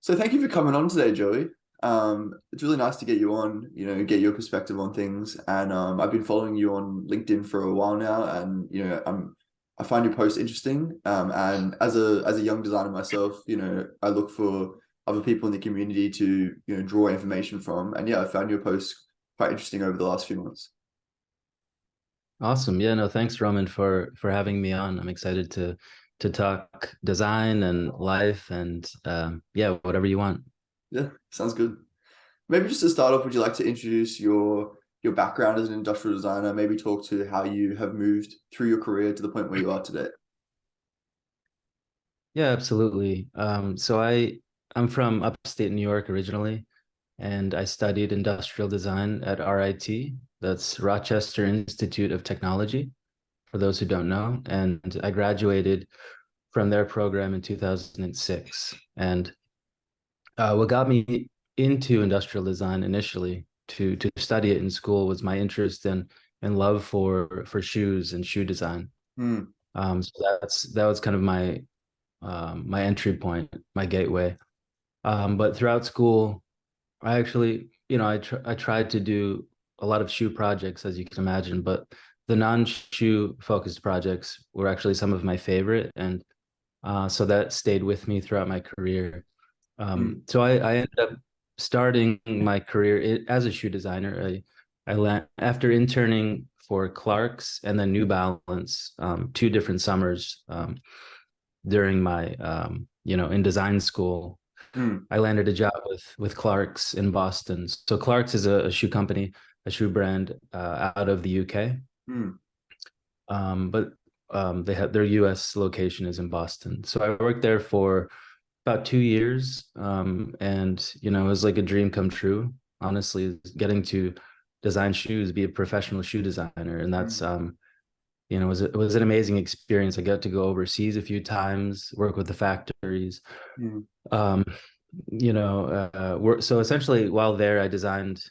So thank you for coming on today, Joey. It's really nice to get you on, get your perspective on things. And I've been following you on LinkedIn for a while now, and I find your posts interesting. And as a young designer myself, I look for other people in the community to draw information from. And yeah, I found your posts quite interesting over the last few months. Awesome. Yeah, no, thanks, Roman, for having me on. I'm excited to talk design and life and yeah, whatever you want. Yeah, sounds good. Maybe just to start off, would you like to introduce your background as an industrial designer? Maybe talk to how you have moved through your career to the point where you are today. Yeah, absolutely. I'm from upstate New York originally, and I studied industrial design at RIT. That's Rochester Institute of Technology, for those who don't know. And I graduated from their program in 2006. And what got me into industrial design initially to study it in school was my interest and love for shoes and shoe design. Hmm. So that was kind of my entry point, my gateway. But throughout school, I actually, I tried to do a lot of shoe projects, as you can imagine, but the non-shoe focused projects were actually some of my favorite, and so that stayed with me throughout my career. Hmm. So I ended up starting my career as a shoe designer. After interning for Clark's and then New Balance, two different summers during my in design school. Hmm. I landed a job with Clark's in Boston. So Clark's is a shoe company, a shoe brand out of the UK. Hmm. But they have their US location is in Boston. So I worked there for about 2 years. And it was like a dream come true, honestly, getting to design shoes, be a professional shoe designer. And that's Hmm. it was an amazing experience. I got to go overseas a few times, work with the factories. Hmm. Um, so essentially while there, I designed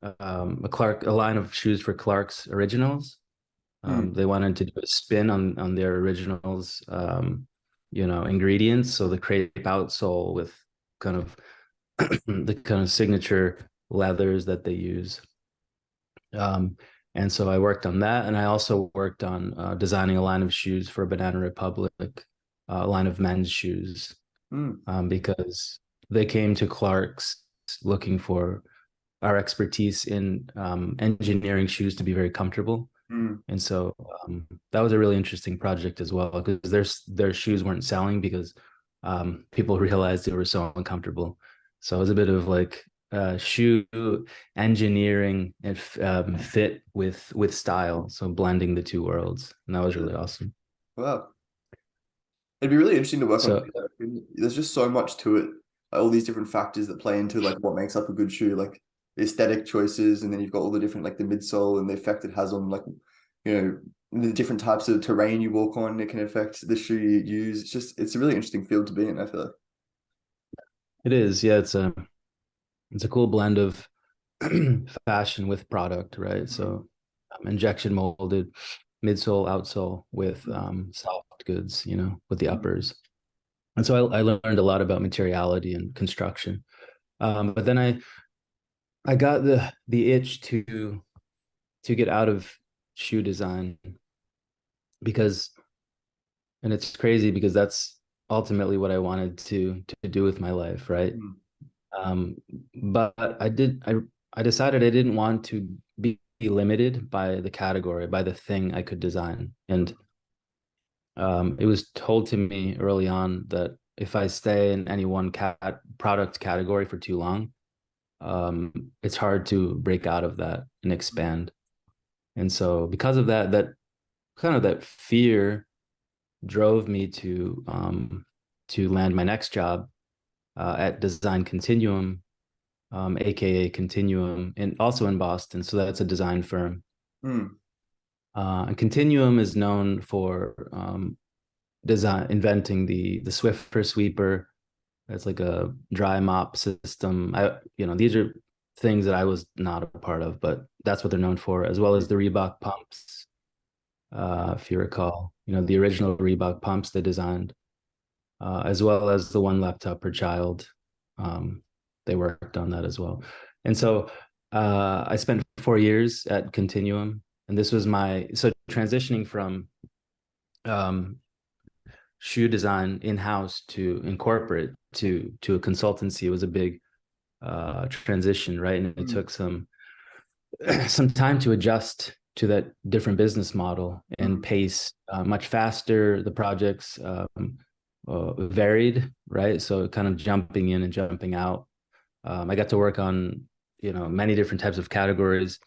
a line of shoes for Clark's Originals. Hmm. They wanted to do a spin on their Originals, ingredients. So the crepe outsole with kind of the kind of signature leathers that they use. Um, and so I worked on that, and I also worked on designing a line of shoes for Banana Republic, a line of men's shoes, Hmm. because they came to Clark's looking for our expertise in engineering shoes to be very comfortable. Hmm. And so that was a really interesting project as well because their shoes weren't selling because people realized they were so uncomfortable. So it was a bit of like shoe engineering and fit with style, so blending the two worlds, and that was Yeah. really awesome. Wow. It'd be really interesting to work on So together. There's just so much to it. Like, all these different factors that play into like what makes up a good shoe, like the aesthetic choices, and then you've got all the different like the midsole and the effect it has on like the different types of terrain you walk on. It can affect the shoe you use. It's a really interesting field to be in, I feel like. it is, yeah, it's a cool blend of fashion with product, right? Mm. So injection molded midsole, outsole with Mm. soft goods, with the Mm. uppers. And so I learned a lot about materiality and construction. But then I got the itch to get out of shoe design because, and it's crazy because that's ultimately what I wanted to do with my life, right? Mm. Um, but I decided I didn't want to be limited by the category, by the thing I could design. And it was told to me early on that if I stay in any one product category for too long, it's hard to break out of that and expand. And so because of that, that fear drove me to land my next job at Design Continuum, aka Continuum, and also in Boston. So that's a design firm. Mm. And Continuum is known for design inventing the Swiffer sweeper. It's like a dry mop system. These are things that I was not a part of, but that's what they're known for, as well as the Reebok pumps. If you recall, the original Reebok pumps they designed, as well as the one laptop per child. um, they worked on that as well. And so I spent 4 years at Continuum, and this was my so transitioning from um, shoe design in-house to incorporate to a consultancy was a big transition, right? And it Mm, took some time to adjust to that different business model and mm, pace much faster. The projects varied, right? So kind of jumping in and jumping out. I got to work on many different types of categories.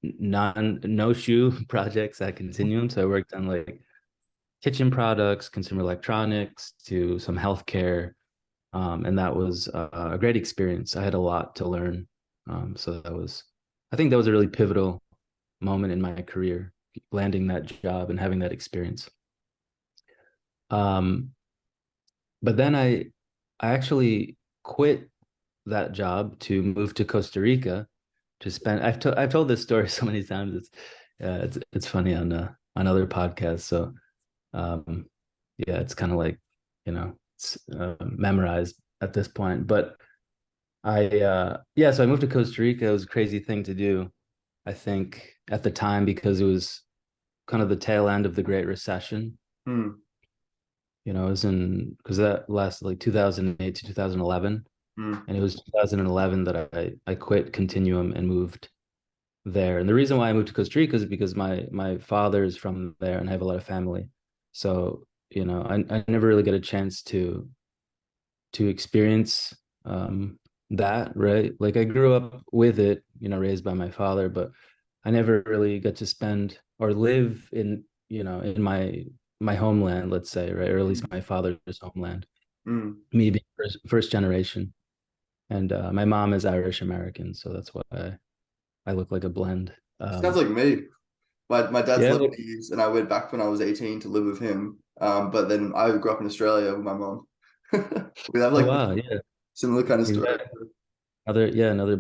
No shoe projects at Continuum. So I worked on like kitchen products, consumer electronics, to some healthcare, and that was a great experience. I had a lot to learn. So I think that was a really pivotal moment in my career, landing that job and having that experience. Um, but then I actually quit that job to move to Costa Rica to spend. I've told this story so many times. It's funny on other podcasts. So um, yeah, it's kind of like it's memorized at this point. But so I moved to Costa Rica. It was a crazy thing to do, I think, at the time because it was kind of the tail end of the Great Recession. mm, It was in because that lasted like 2008 to 2011, mm, and it was 2011 that I quit Continuum and moved there. And the reason why I moved to Costa Rica is because my father is from there, and I have a lot of family. So I never really get a chance to experience that, right? Like I grew up with it, raised by my father, but I never really got to spend or live in my homeland, let's say, right? Or at least mm, my father's homeland, mm. me being first generation. And my mom is Irish American, so that's why I look like a blend. Sounds like me. My dad's Yeah. Lebanese, and I went back when I was 18 to live with him. But then I grew up in Australia with my mom. We have Oh like wow, yeah, similar kind of story. exactly. Another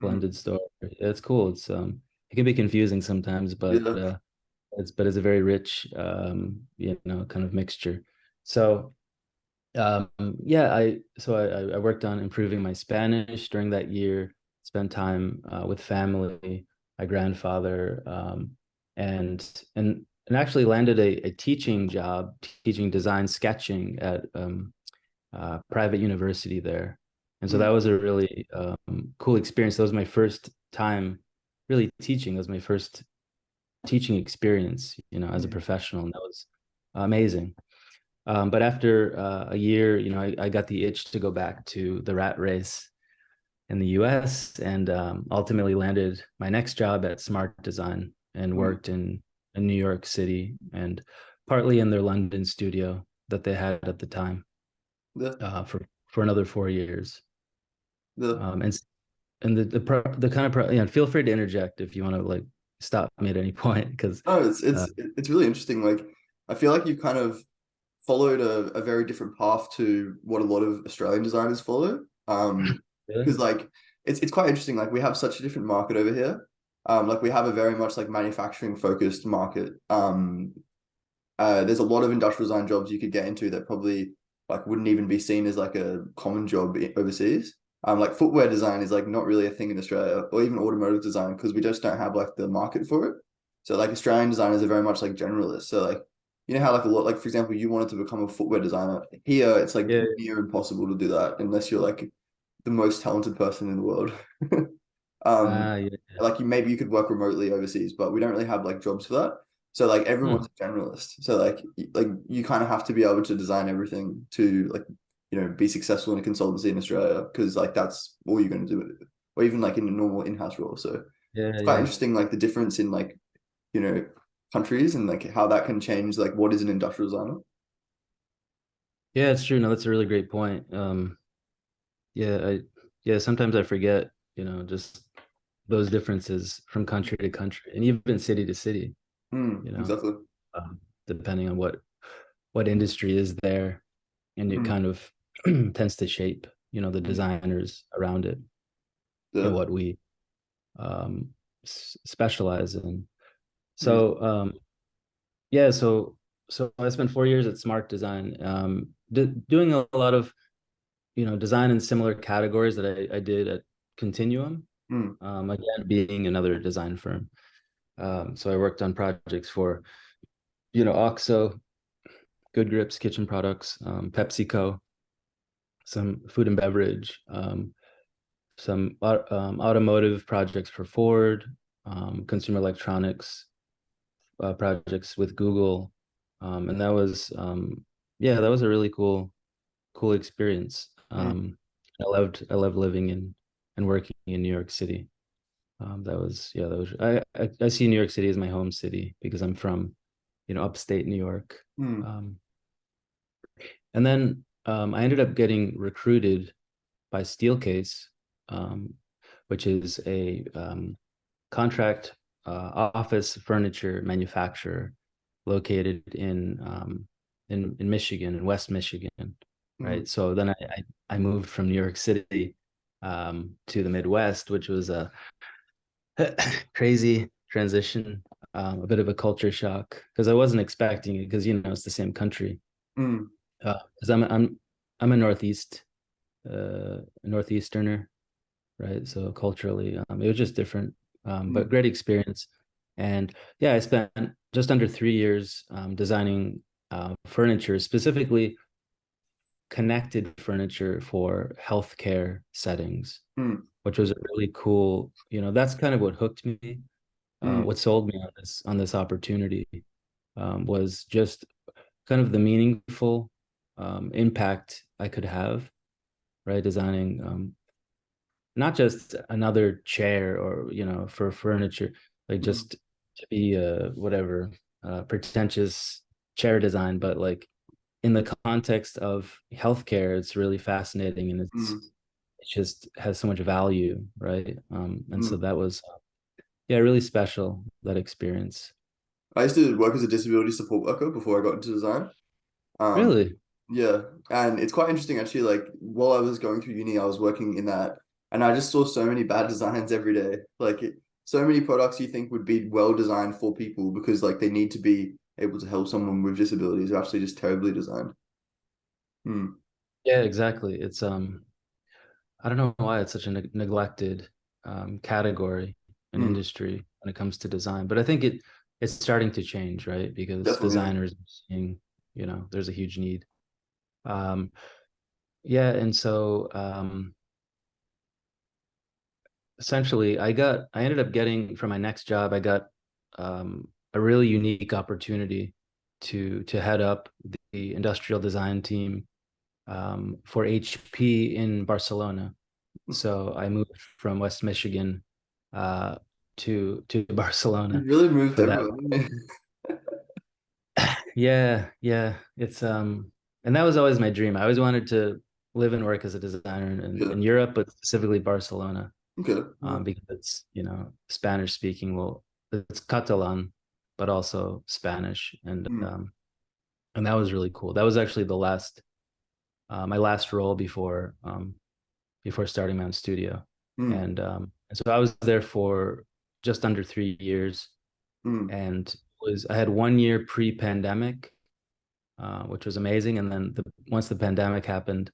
Mm, blended story. It's cool. It can be confusing sometimes, but yeah. it's a very rich kind of mixture. So um yeah I worked on improving my Spanish during that year, spent time with family, my grandfather, and actually landed a teaching job, teaching design sketching at private university there. And so that Mm, was a really cool experience. That was my first time really teaching. That was my first teaching experience, as a mm, professional, and that was amazing. But after a year, I got the itch to go back to the rat race in the US, and ultimately landed my next job at Smart Design and mm. worked in New York City and partly in their London studio that they had at the time Yeah, for another 4 years. yeah. And the kind of feel free to interject if you want to like stop me at any point because No, uh, it's really interesting. Like I feel like you kind of followed a very different path to what a lot of Australian designers follow. really? Because like it's quite interesting. Like we have such a different market over here. Like we have a very much like manufacturing focused market. There's a lot of industrial design jobs you could get into that probably like wouldn't even be seen as like a common job overseas. Like footwear design is like not really a thing in Australia, or even automotive design because we just don't have like the market for it. So like Australian designers are very much like generalists. So like you know how like a lot like for example you wanted to become a footwear designer here, it's like Yeah. near impossible to do that unless you're like the most talented person in the world. Um, Yeah. like maybe you could work remotely overseas, but we don't really have like jobs for that. So like Hmm. everyone's a generalist. So like you kind of have to be able to design everything to like be successful in a consultancy in Australia because like that's all you're going to do with it, or even like in a normal in-house role. So Yeah, it's quite yeah. interesting like the difference in like you know countries and like how that can change like what is an industrial designer. Yeah, it's true. No, that's a really great point. Yeah, sometimes I forget, just those differences from country to country and even city to city, you know, Exactly. depending on what industry is there, and it Mm, kind of tends to shape, the mm, designers around it and yeah. what we um specialize in. Mm, So yeah, so I spent 4 years at Smart Design, doing a lot of design in similar categories that I did at Continuum, Mm, again, being another design firm. So I worked on projects for, OXO, Good Grips Kitchen Products, PepsiCo, some food and beverage, some automotive projects for Ford, consumer electronics projects with Google, and that was a really cool experience. mm, I loved living in and working in New York City. I see New York City as my home city because I'm from, upstate New York. mm, Um, and then I ended up getting recruited by Steelcase, um, which is a contract office furniture manufacturer located in Michigan, in West Michigan, mm, right? So then I moved from New York City to the Midwest, which was a crazy transition, a bit of a culture shock because I wasn't expecting it because it's the same country. mm, Because I'm a northeasterner, right? So culturally, it was just different, but mm, great experience. And yeah, I spent just under 3 years designing furniture, specifically connected furniture for healthcare settings, mm, which was a really cool, that's kind of what hooked me. mm, What sold me on this opportunity was just kind of the meaningful impact I could have, right? Designing not just another chair or for furniture, like mm, just to be whatever pretentious chair design, but like in the context of healthcare, it's really fascinating and mm, it just has so much value, right? And so mm. that was yeah, really special, that experience. I used to work as a disability support worker before I got into design. Um, Really? yeah, and it's quite interesting actually. Like while I was going through uni, I was working in that, and I just saw so many bad designs every day. So many products you think would be well designed for people because like they need to be able to help someone with disabilities are actually just terribly designed. Mm, Yeah, exactly. It's I don't know why it's such a neglected category and mm, industry when it comes to design, but I think it's starting to change, right? Because definitely, yeah. designers are seeing, there's a huge need. Um, yeah, and so essentially, I ended up getting for my next job, I got a really unique opportunity to head up the industrial design team for HP in Barcelona. So I moved from West Michigan uh, to You Barcelona really moved for that. everywhere, didn't you? Yeah, yeah. It's and that was always my dream. I always wanted to live and work as a designer in Okay, Europe, but specifically Barcelona, okay, yeah. because it's Spanish speaking. Well, it's Catalan, but also Spanish, Mm, and that was really cool. That was actually my last role before starting my own studio. mm, And so I was there for just under 3 years, mm, and was I had 1 year pre-pandemic, which was amazing. And then once the pandemic happened,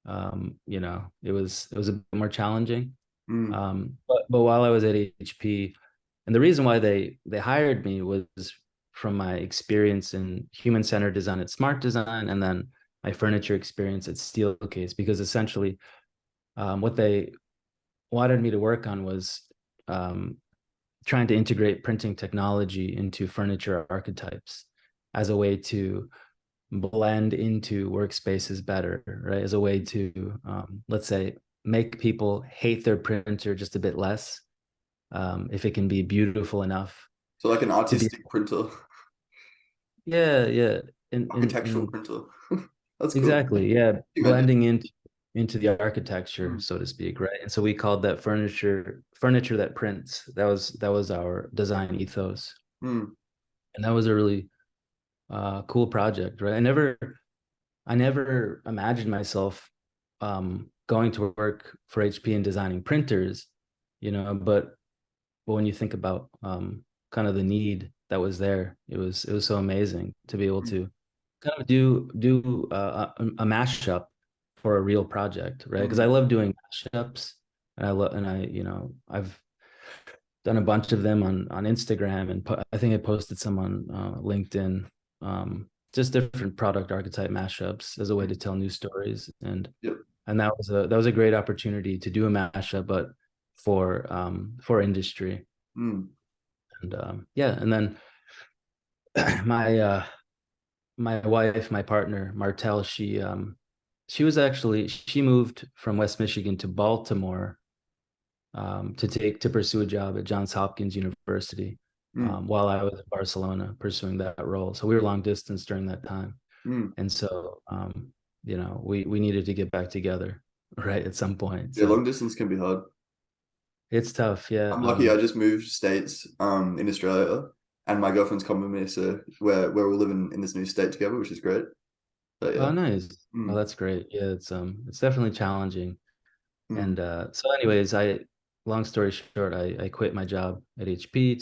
it was a bit more challenging. mm, But while I was at HP, and the reason why they hired me was from my experience in human-centered design at Smart Design, and then my furniture experience at Steelcase, because essentially what they wanted me to work on was um, trying to integrate printing technology into furniture archetypes as a way to blend into workspaces better, right? As a way to, let's say, make people hate their printer just a bit less, if it can be beautiful enough so like an to be, artistic printer, yeah, yeah, architectural in printer. That's cool. exactly, yeah, You idea. blending into the architecture, Mm, so to speak, right? And so we called that furniture that prints. That was our design ethos, mm, and that was a really cool project, right? I never imagined myself going to work for HP and designing printers, but when you think about kind of the need that was there, it was so amazing to be able mm, to kind of do a mashup for a real project, right? Because I Mm, love doing mashups, and I've done a bunch of them on Instagram, and I think I posted some on LinkedIn. Just different product archetype mashups as a way to tell new stories, yep. and that was a great opportunity to do a mashup, but for industry. Mm, And yeah, and then my my wife, my partner Martell, she moved from West Michigan to Baltimore to pursue a job at Johns Hopkins University, mm, while I was in Barcelona pursuing that role. So we were long distance during that time, mm. and so we needed to get back together, right, at some point. Yeah, So long distance can be hard. it's tough, yeah. I'm lucky. I just moved states in Australia, and my girlfriend's come with me, so we're all living in this new state together, which is great. But Oh, yeah. nice. Oh, Mm, that's great. Yeah, it's definitely challenging. mm, And so anyways, long story short, I quit my job at HP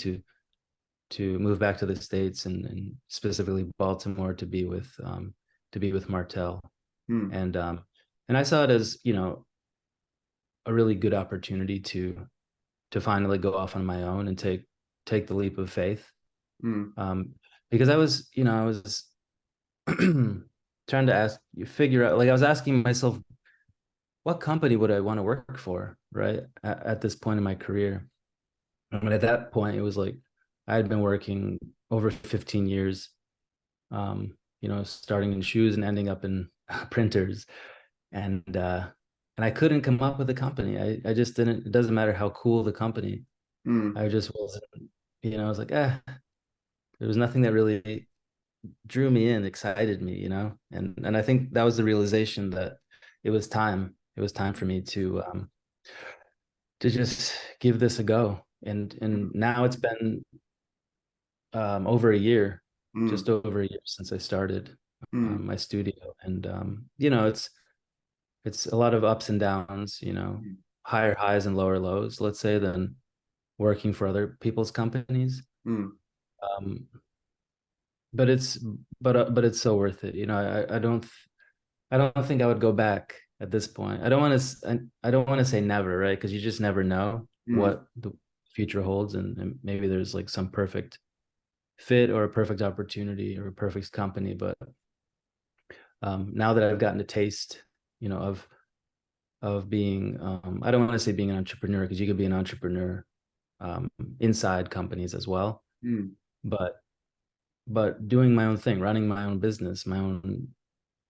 to move back to the States, and specifically Baltimore to be with Martell. mm, And and I saw it as, a really good opportunity to finally go off on my own and take the leap of faith. mm, Um, because I was trying to figure out, like, I was asking myself, what company would I want to work for, right? At this point in my career. At that point, it was like I had been working over 15 years, starting in shoes and ending up in printers. And and I couldn't come up with a company. I just didn't, it doesn't matter how cool the company. mm, I just wasn't, I was like, there was nothing that really drew me in, excited me, and I think that was the realization that it was time. It was time for me to just give this a go. And now it's been over a year, mm, just over a year since I started mm, my studio. And it's a lot of ups and downs, mm, higher highs and lower lows, let's say, than working for other people's companies. mm, Um, but it's but it's so worth it. I don't think I would go back at this point. I don't want to say never, right? Because you just never know mm, what the future holds, and maybe there's like some perfect fit or a perfect opportunity or a perfect company. But now that I've gotten a taste, of being, I don't want to say being an entrepreneur, because you could be an entrepreneur um, inside companies as well, mm, but doing my own thing, running my own business, my own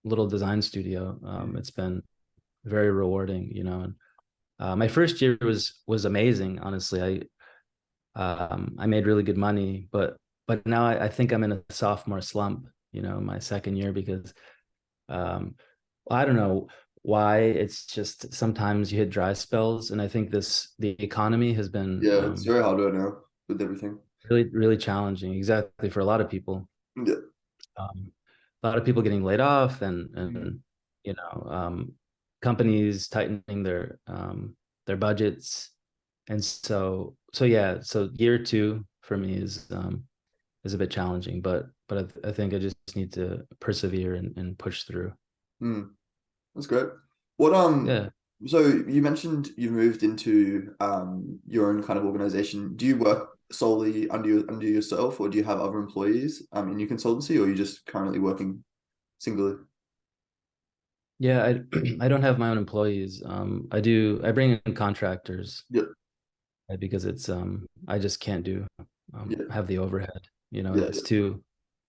little design studio, mm, it's been very rewarding, and my first year was amazing. Honestly, I made really good money, but now I think I'm in a sophomore slump, my second year, because um, I don't know why. It's just sometimes you hit dry spells, and I think the economy has been yeah, it's very hard right now with everything. really, really challenging, exactly, for a lot of people. Yeah. A lot of people getting laid off, Mm, and companies tightening their budgets. And so yeah, so year two for me is a bit challenging, but I think I just need to persevere and push through. mm, that's great. What Yeah. so you mentioned you've moved into your own kind of organization. Do you work solely under yourself, or do you have other employees in your consultancy, or are you just currently working singly? Yeah, I don't have my own employees. I bring in contractors, Yeah, right, because it's I just can't yeah, have the overhead. yeah, It's yeah. too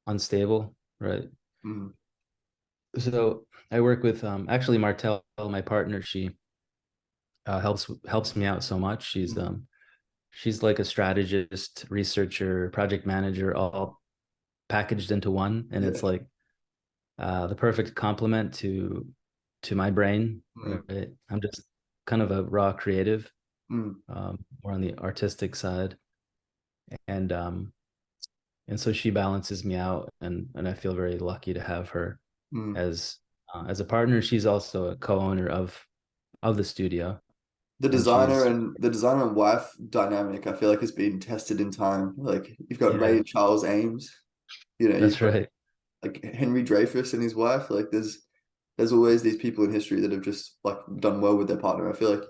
unstable, right? Mm, So I work with actually Martell, my partner. She helps me out so much. mm, She's like a strategist, researcher, project manager, all packaged into one, and yeah. it's like the perfect complement to my brain. Mm, Right? I'm just kind of a raw creative, mm, more on the artistic side, and so she balances me out, and I feel very lucky to have her mm. as a partner. She's also a co-owner of the studio, The and designer she's and the designer and wife dynamic, I feel like has been tested in time. Like you've got Ray yeah, and Charles Ames, you've that's got right. like Henry Dreyfuss and his wife. Like there's there's always these people in history that have just like done well with their partner. I feel like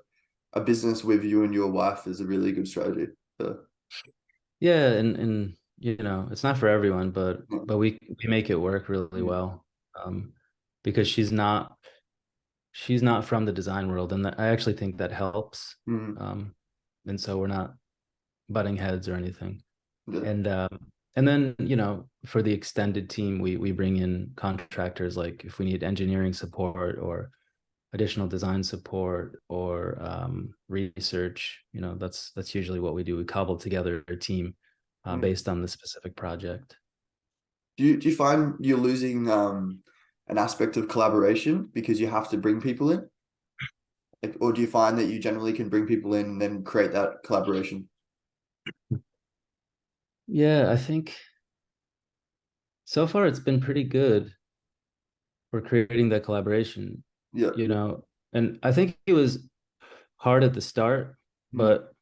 a business with you and your wife is a really good strategy. So, Yeah, and you know, it's not for everyone, but we make it work really mm, well. Because she's not from the design world, and I actually think that helps. mm, Um, and so we're not butting heads or anything. yeah, And then, you know, for the extended team, we bring in contractors, like if we need engineering support or additional design support or research, you know, that's usually what we do. We cobble together a team mm. based on the specific project. Do you find you're losing an aspect of collaboration because you have to bring people in? Like, or do you find that you generally can bring people in and then create that collaboration? Yeah, I think so far it's been pretty good for creating that collaboration, Yeah. you know, and I think it was hard at the start, Mm, but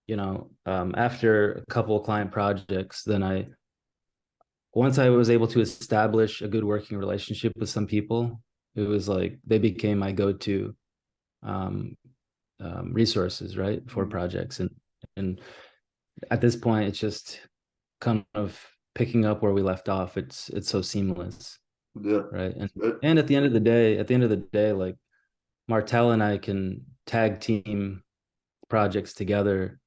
you know, after a couple of client projects, then once I was able to establish a good working relationship with some people, it was like they became my go-to um, resources, right, for mm, projects. And at this point, it's just kind of picking up where we left off. It's so seamless, yeah. right? Good. And at the end of the day, like Martel and I can tag team projects together,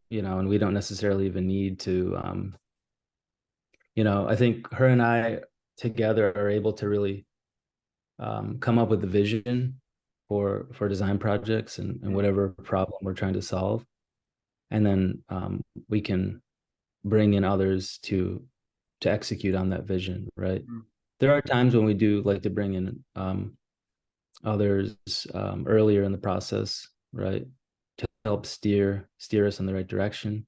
you know, and we don't necessarily even need to you know, I think her and I together are able to really come up with the vision for design projects and Mm, whatever problem we're trying to solve, and then we can bring in others to execute on that vision. Right. mm, There are times when we do like to bring in others earlier in the process, right, to help steer us in the right direction,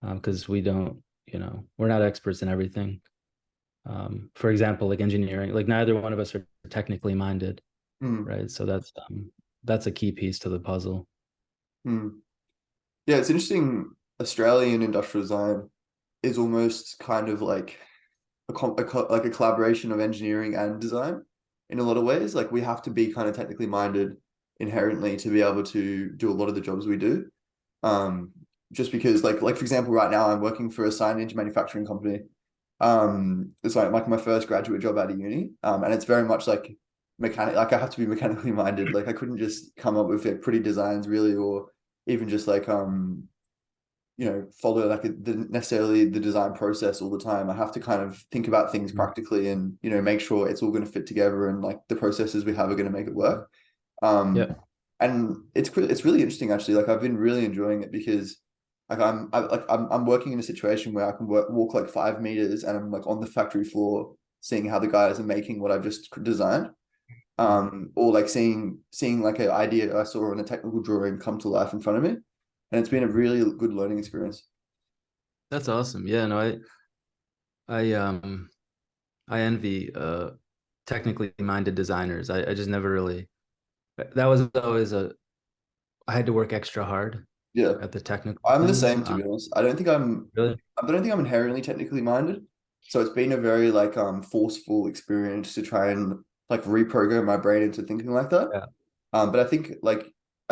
because we don't, you know, we're not experts in everything. For example, like engineering, like neither one of us are technically minded, mm, right? So that's a key piece to the puzzle. mm. Yeah, it's interesting. Australian industrial design is almost kind of like like a collaboration of engineering and design in a lot of ways. Like we have to be kind of technically minded inherently to be able to do a lot of the jobs we do. Um, just because like for example, right now I'm working for a signage manufacturing company. It's like my first graduate job out of uni. And it's very much like mechanic. Like I have to be mechanically minded. Like I couldn't just come up with like, pretty designs really, or even just like follow like necessarily the design process all the time. I have to kind of think about things Mm. practically and make sure it's all going to fit together and like the processes we have are going to make it work. Yeah. And it's really interesting actually. Like I've been really enjoying it because like I'm working in a situation where I can walk like 5 meters and I'm like on the factory floor seeing how the guys are making what I've just designed. Mm. Or like seeing like an idea I saw on a technical drawing come to life in front of me. And it's been a really good learning experience. That's awesome. Yeah, no, I um I envy technically minded designers. I just never really, that was always a, I had to work extra hard Yeah. at the technical I'm the things. same to be honest. I don't think I'm inherently technically minded. So it's been a very like forceful experience to try and like reprogram my brain into thinking like that. Yeah. But I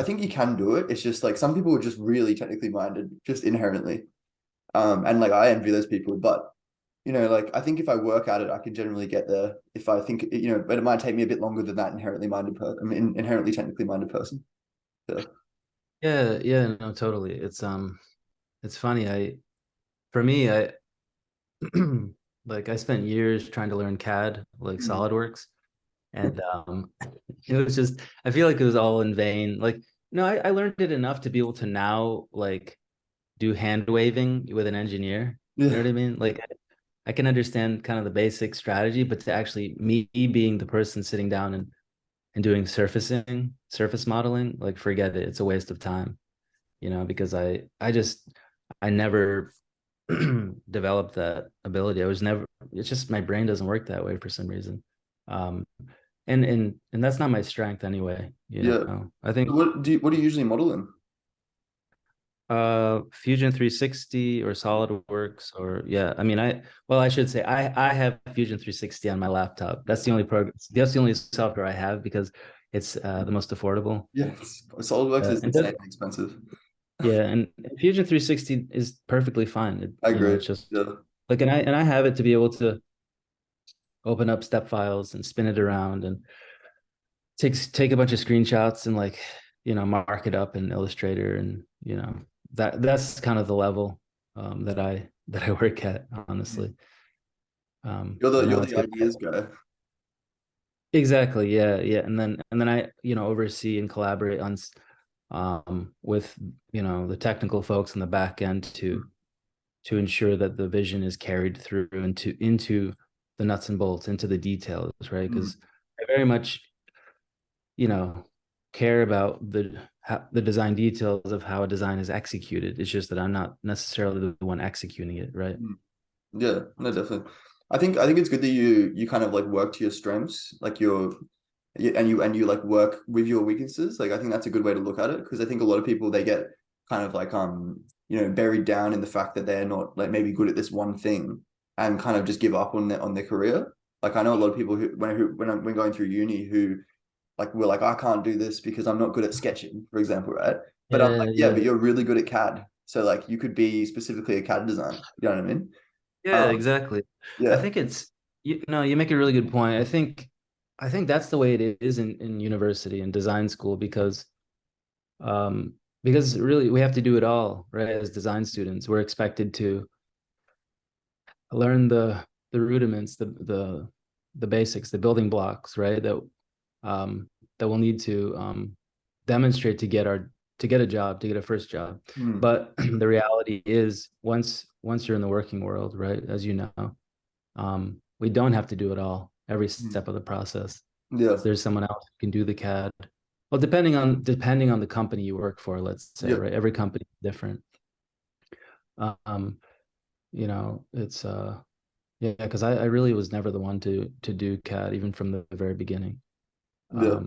think you can do it. It's just like some people are just really technically minded, just inherently. And like I envy those people, but like I think if I work at it, I can generally get there. If I think but it might take me a bit longer than that inherently minded person. I mean, inherently technically minded person. So, Yeah, yeah, no, totally. It's funny. For me, I like I spent years trying to learn CAD, like mm, SolidWorks, and it was just, I feel like it was all in vain. Like, no, I learned it enough to be able to now like do hand waving with an engineer. You know yeah, what I mean? Like I can understand kind of the basic strategy, but to actually me being the person sitting down and doing surface modeling, like forget it. It's a waste of time, you know, because I never developed that ability. I was never, it's just my brain doesn't work that way for some reason. Um, and that's not my strength anyway, you yeah. know. I think So what do you usually model in? Fusion 360 or SolidWorks, or yeah, I mean, I should say I have Fusion 360 on my laptop. That's the only program, that's the only software I have because it's the most affordable. Yes, SolidWorks is And insanely expensive. yeah, and Fusion 360 is perfectly fine. I agree. It's just Yeah. like, and I have it to be able to open up step files and spin it around and take a bunch of screenshots and like, mark it up in Illustrator, and that's kind of the level that I work at, honestly. You're It's the good. ideas guy. Exactly. Yeah, yeah. And then I, oversee and collaborate on with the technical folks in the back end to ensure that the vision is carried through into the nuts and bolts, into the details, right? Mm. Because I very much, you know, care about the design details of how a design is executed. It's just that I'm not necessarily the one executing it, right? Mm. Yeah, no, definitely. I think it's good that you kind of like work to your strengths, like and you like work with your weaknesses. Like I think that's a good way to look at it because I think a lot of people they get kind of like buried down in the fact that they're not like maybe good at this one thing and kind of just give up on their career. Like I know a lot of people when going through uni who like were like I can't do this because I'm not good at sketching, for example, right? But I'm like, Yeah, yeah, yeah, but you're really good at CAD. So like you could be specifically a CAD designer. You know what I mean? yeah, Um, exactly. I yeah. think it's you make a really good point. I think that's the way it is in university and design school, um because really we have to do it all, right? As design students, we're expected to learn the rudiments, the basics, the building blocks, right? Um, that we'll need to demonstrate to get a job, to get a first job. Hmm. But the reality is, once you're in the working world, right, as you know, we don't have to do it all every Hmm. step of the process. Yeah. So there's someone else who can do the CAD. Well, depending on the company you work for, let's say, Yeah. right? Every company is different. Um, it's yeah, because I really was never the one to do CAD even from the very beginning. Yeah.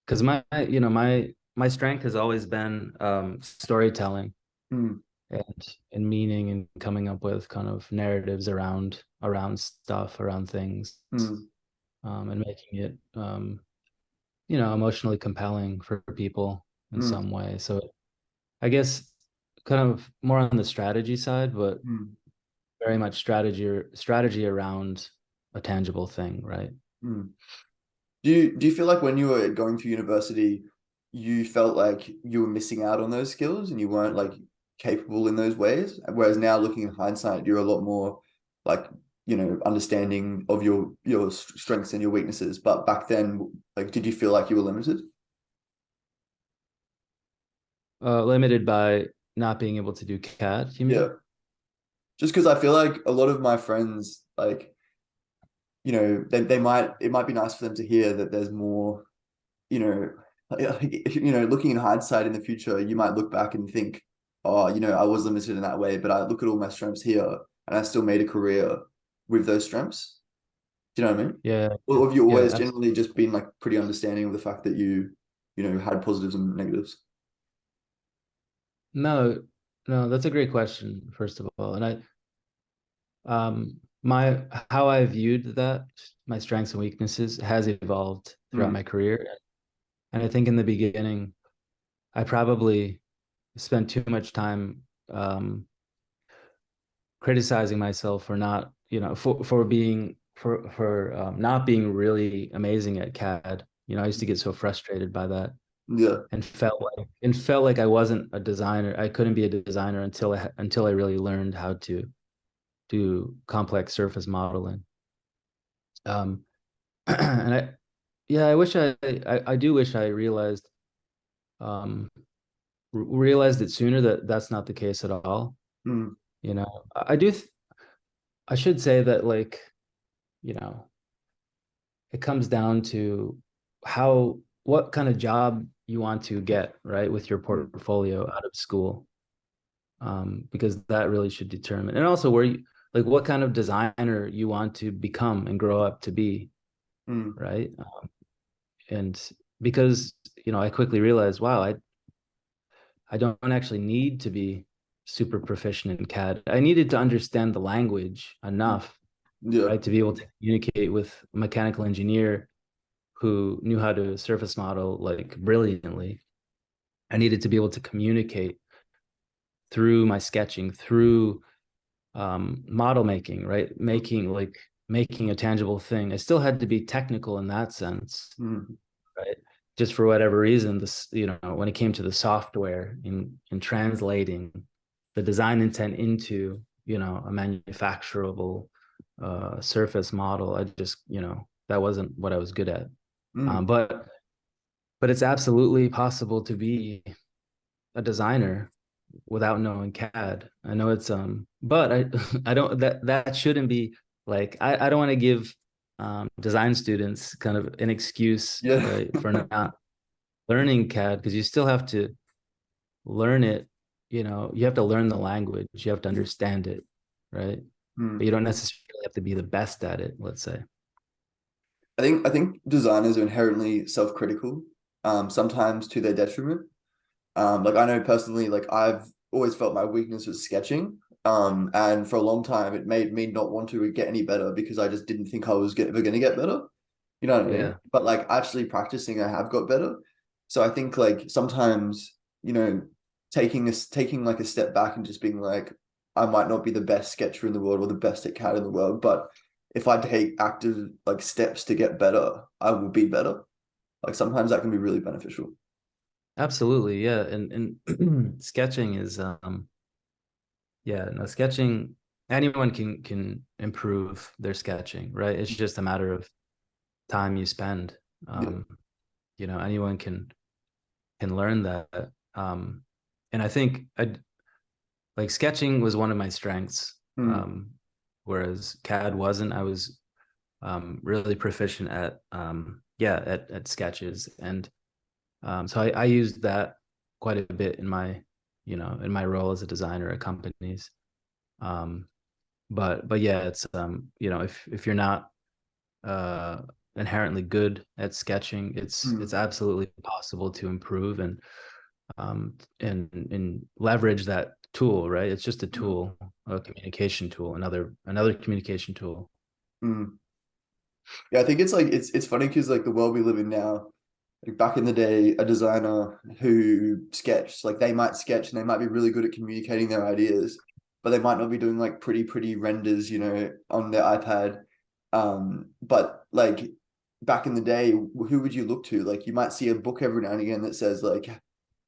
Because my strength has always been storytelling Hmm. and meaning, and coming up with kind of narratives around stuff, around things, Hmm. and making it emotionally compelling for people in Hmm. some way. So I guess kind of more on the strategy side, but Hmm. very much strategy around a tangible thing, right? Hmm. Do you feel like when you were going through university, you felt like you were missing out on those skills and you weren't like capable in those ways? Whereas now, looking in hindsight, you're a lot more like understanding of your strengths and your weaknesses. But back then, like, did you feel like you were limited? Limited by not being able to do CAD, you mean? Yeah, just because I feel like a lot of my friends, like, they might it might be nice for them to hear that there's more, you know, looking in hindsight in the future, you might look back and think, oh, I was limited in that way, but I look at all my strengths here and I still made a career with those strengths. Do you know what I mean? Yeah, Or have you yeah, always generally just been like pretty understanding of the fact that had positives and negatives? no, no, that's a great question, first of all. And my how I viewed that, my strengths and weaknesses, has evolved throughout Mm, my career. And I think in the beginning, I probably spent too much time criticizing myself for not, not being really amazing at CAD. I used to get so frustrated by that, yeah. and felt like I wasn't a designer. I couldn't be a designer until I really learned how to do complex surface modeling. Um, and yeah, I do wish I um, realized it sooner, that that's not the case at all. Mm, I do. I should say that, like, you know, it comes down to what kind of job you want to get, right, with your mm, portfolio out of school, because that really should determine, and also where you, like, what kind of designer you want to become and grow up to be, mm, right? And because I quickly realized, wow, I don't actually need to be super proficient in CAD. I needed to understand the language enough, Yeah. right, to be able to communicate with a mechanical engineer who knew how to surface model like brilliantly. I needed to be able to communicate through my sketching, through model making, right? Making a tangible thing. I still had to be technical in that sense, Mm. right? Just for whatever reason, this, when it came to the software in translating the design intent into, a manufacturable surface model, I just, that wasn't what I was good at. Mm. But it's absolutely possible to be a designer without knowing CAD. I know it's but I I don't that shouldn't be like I don't want to give design students kind of an excuse, Yeah. right, for not learning CAD, because you still have to learn it, you have to learn the language, you have to understand it, right? But Mm. you don't necessarily have to be the best at it, let's say. I think designers are inherently self-critical, sometimes to their detriment. Like I know personally, like I've always felt my weakness was sketching. And for a long time, it made me not want to get any better because I just didn't think I was ever going to get better. You know what I mean? Yeah. But like actually practicing, I have got better. So I think like sometimes, taking like a step back and just being like, I might not be the best sketcher in the world or the best at CAD in the world, but if I take active like steps to get better, I will be better. Like sometimes that can be really beneficial. Absolutely, yeah. And sketching is yeah, no, sketching, anyone can improve their sketching, right? It's just a matter of time you spend. Yeah. Um, anyone can learn that. Um, and I think I like sketching was one of my strengths. Mm, Whereas CAD wasn't. I was really proficient at yeah, at sketches. And so I used that quite a bit in my, in my role as a designer at companies. Um, but yeah, it's if you're not uh inherently good at sketching, it's mm, absolutely possible to improve and leverage that tool, right? It's just a mm, tool, a communication tool, another communication tool. mm. Yeah, I think it's like it's funny because like the world we live in now, like back in the day, a designer who sketched, like they might sketch and they might be really good at communicating their ideas, but they might not be doing like pretty renders, on their iPad. But like back in the day, who would you look to? Like you might see a book every now and again that says like,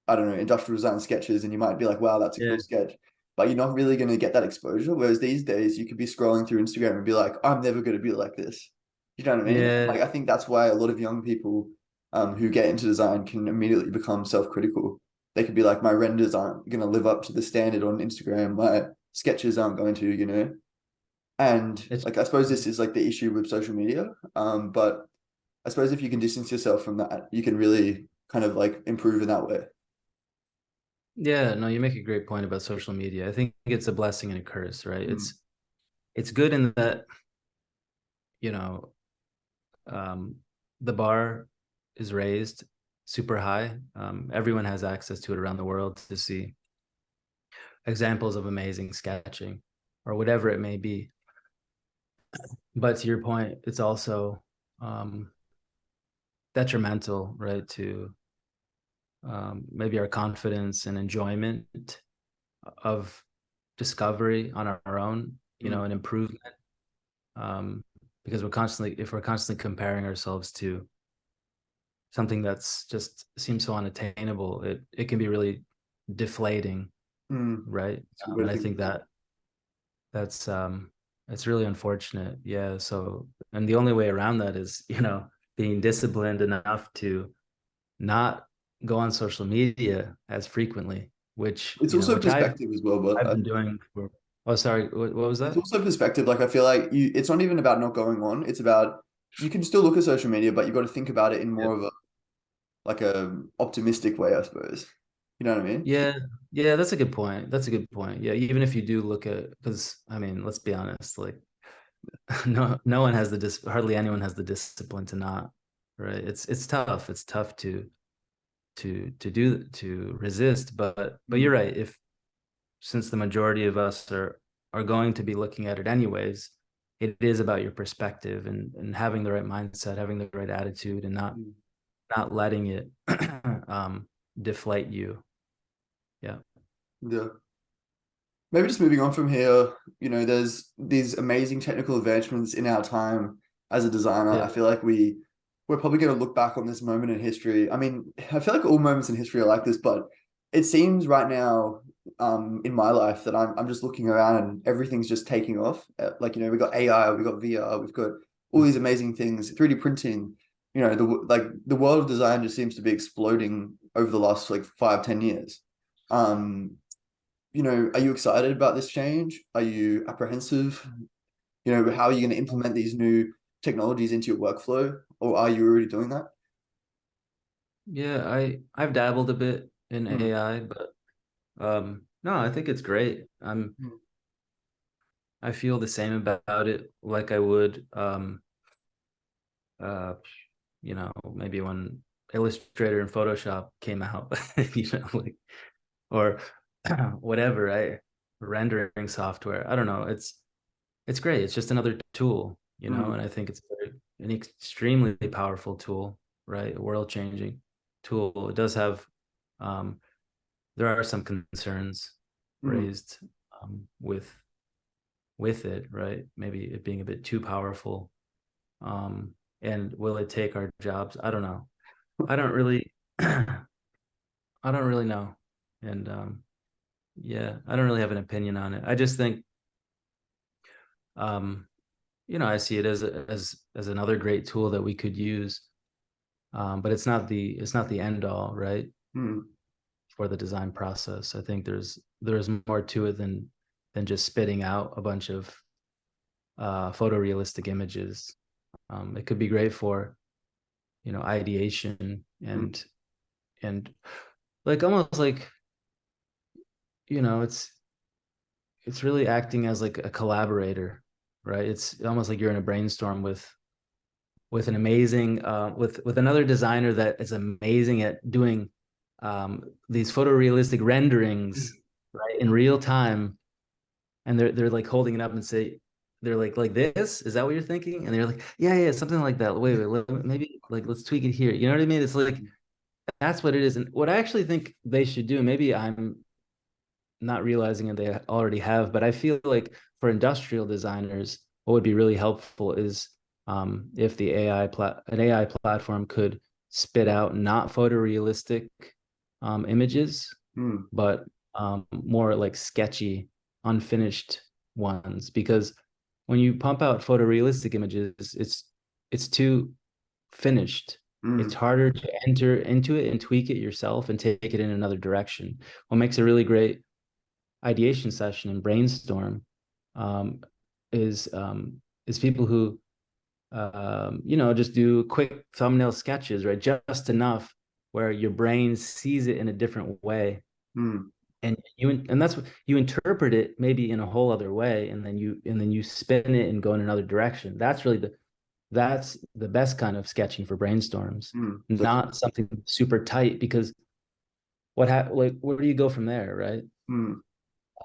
I don't know, industrial design sketches, and you might be like, wow, that's a Yeah. cool sketch. But you're not really going to get that exposure. Whereas these days, you could be scrolling through Instagram and be like, I'm never going to be like this. You know what I mean? Yeah. Like, I think that's why a lot of young people who get into design can immediately become self-critical. They could be like, my renders aren't going to live up to the standard on Instagram. My sketches aren't going to. And It's like, I suppose this is like the issue with social media. But I suppose if you can distance yourself from that, you can really kind of like improve in that way. Yeah, no, you make a great point about social media. I think it's a blessing and a curse, right? Mm, It's good in that, you know, um, the bar is raised super high. Everyone has access to it around the world to see examples of amazing sketching or whatever it may be. But to your point, it's also um, detrimental, right, to maybe our confidence and enjoyment of discovery on our own, mm, and improvement. Um, because if we're constantly comparing ourselves to something that's just seems so unattainable, it can be really deflating, mm. right? It's a good way And to I think think about it. that's it's really unfortunate. Yeah. So, and the only way around that is, being disciplined enough to not go on social media as frequently, which, It's also which perspective as well, but I've been doing for, oh, sorry, what was it's that? also perspective. Like I feel like it's not even about not going on. It's about you can still look at social media, but you got to think about it in Yeah. more of a like a optimistic way, I suppose. You know what I mean? Yeah, yeah, that's a good point. That's a good point. Yeah, even if you do look at, because I mean, let's be honest, like no one has hardly anyone has the discipline to not, right? It's tough. It's tough to to resist. But Mm. you're right. If since the majority of us are going to be looking at it anyways, it is about your perspective and having the right mindset, having the right attitude, and Mm. not letting it deflate you. Yeah. Yeah. Maybe just moving on from here, there's these amazing technical advancements in our time as a designer. Yeah. I feel like we're probably going to look back on this moment in history. I mean, I feel like all moments in history are like this, but it seems right now, in my life that I'm just looking around and everything's just taking off. Like, we got AI, we got VR, we've got all these amazing things, 3D printing. The world of design just seems to be exploding over the last like 5, 10 years. Um, are you excited about this change? Are you apprehensive? How are you going to implement these new technologies into your workflow, or are you already doing that? Yeah, I've dabbled a bit in Mm. AI, but no, I think it's great. Mm. I feel the same about it like I would uh maybe when Illustrator and Photoshop came out, like or whatever, rendering software. I don't know. It's great. It's just another tool, Mm. and I think it's an extremely powerful tool, right? A world-changing tool. It does have um there are some concerns Mm. raised with it, right? Maybe it being a bit too powerful. And will it take our jobs? I don't know. I don't really I don't really know. And yeah, I don't really have an opinion on it. I just think um I see it as another great tool that we could use. But it's not the end all, right? Mm. For the design process. I think there's more to it than just spitting out a bunch of photorealistic images. It could be great for ideation Mm. and like almost like it's really acting as like a collaborator, right? It's almost like you're in a brainstorm with an amazing with another designer that is amazing at doing these photorealistic renderings, right, in real time, and they're like holding it up and say they're like this is that what you're thinking, and they're like yeah something like that. Wait, maybe like let's tweak it here, you know what I mean? It's like that's what it is. And what I actually think they should do, maybe I'm not realizing it, they already have, but I feel like for industrial designers, what would be really helpful is if an AI platform could spit out not photorealistic images, Mm. but more like sketchy, unfinished ones. Because when you pump out photorealistic images, it's too finished. It's Mm. harder to enter into it and tweak it yourself and take it in another direction. What makes a really great ideation session and brainstorm um, is people who just do quick thumbnail sketches, right? Just enough where your brain sees it in a different way, Mm. and that's what you interpret it maybe in a whole other way, and then you spin it and go in another direction. That's the best kind of sketching for brainstorms, Mm. not Definitely. something super tight, because like where do you go from there, right? Mm.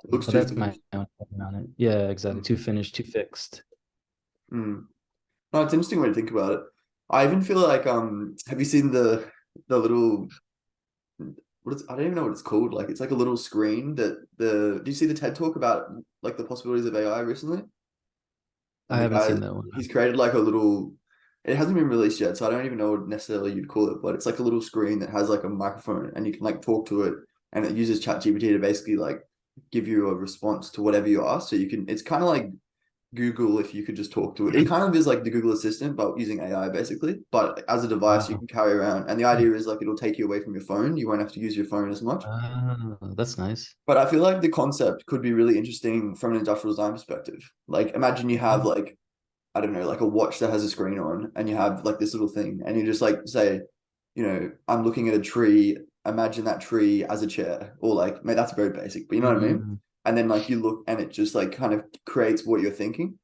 It looks But too that's my finished. own opinion on it. Yeah, exactly. Too Mm. finished, too fixed. Mm. No, it's an interesting way to think about it. I even feel like have you seen the little I don't even know what it's called. Like it's like a little screen that the do you see the TED talk about like the possibilities of AI recently? I And the haven't guy seen that one. he's created like a little it hasn't been released yet, so I don't even know what necessarily you'd call it, but it's like a little screen that has like a microphone and you can like talk to it and it uses ChatGPT to basically like give you a response to whatever you ask. So you can it's kind of like Google if you could just talk to it. It kind of is like the Google Assistant, but using AI basically. But as a device, you Wow. can carry around. And the idea is like it'll take you away from your phone. You won't have to use your phone as much. That's nice. But I feel like the concept could be really interesting from an industrial design perspective. Like imagine you have like, I don't know, like a watch that has a screen on and you have like this little thing and you just like say, I'm looking at a tree. Imagine that tree as a chair, or like, mate, that's very basic, but you know what I mean? Mm, And then like you look and it just like kind of creates what you're thinking.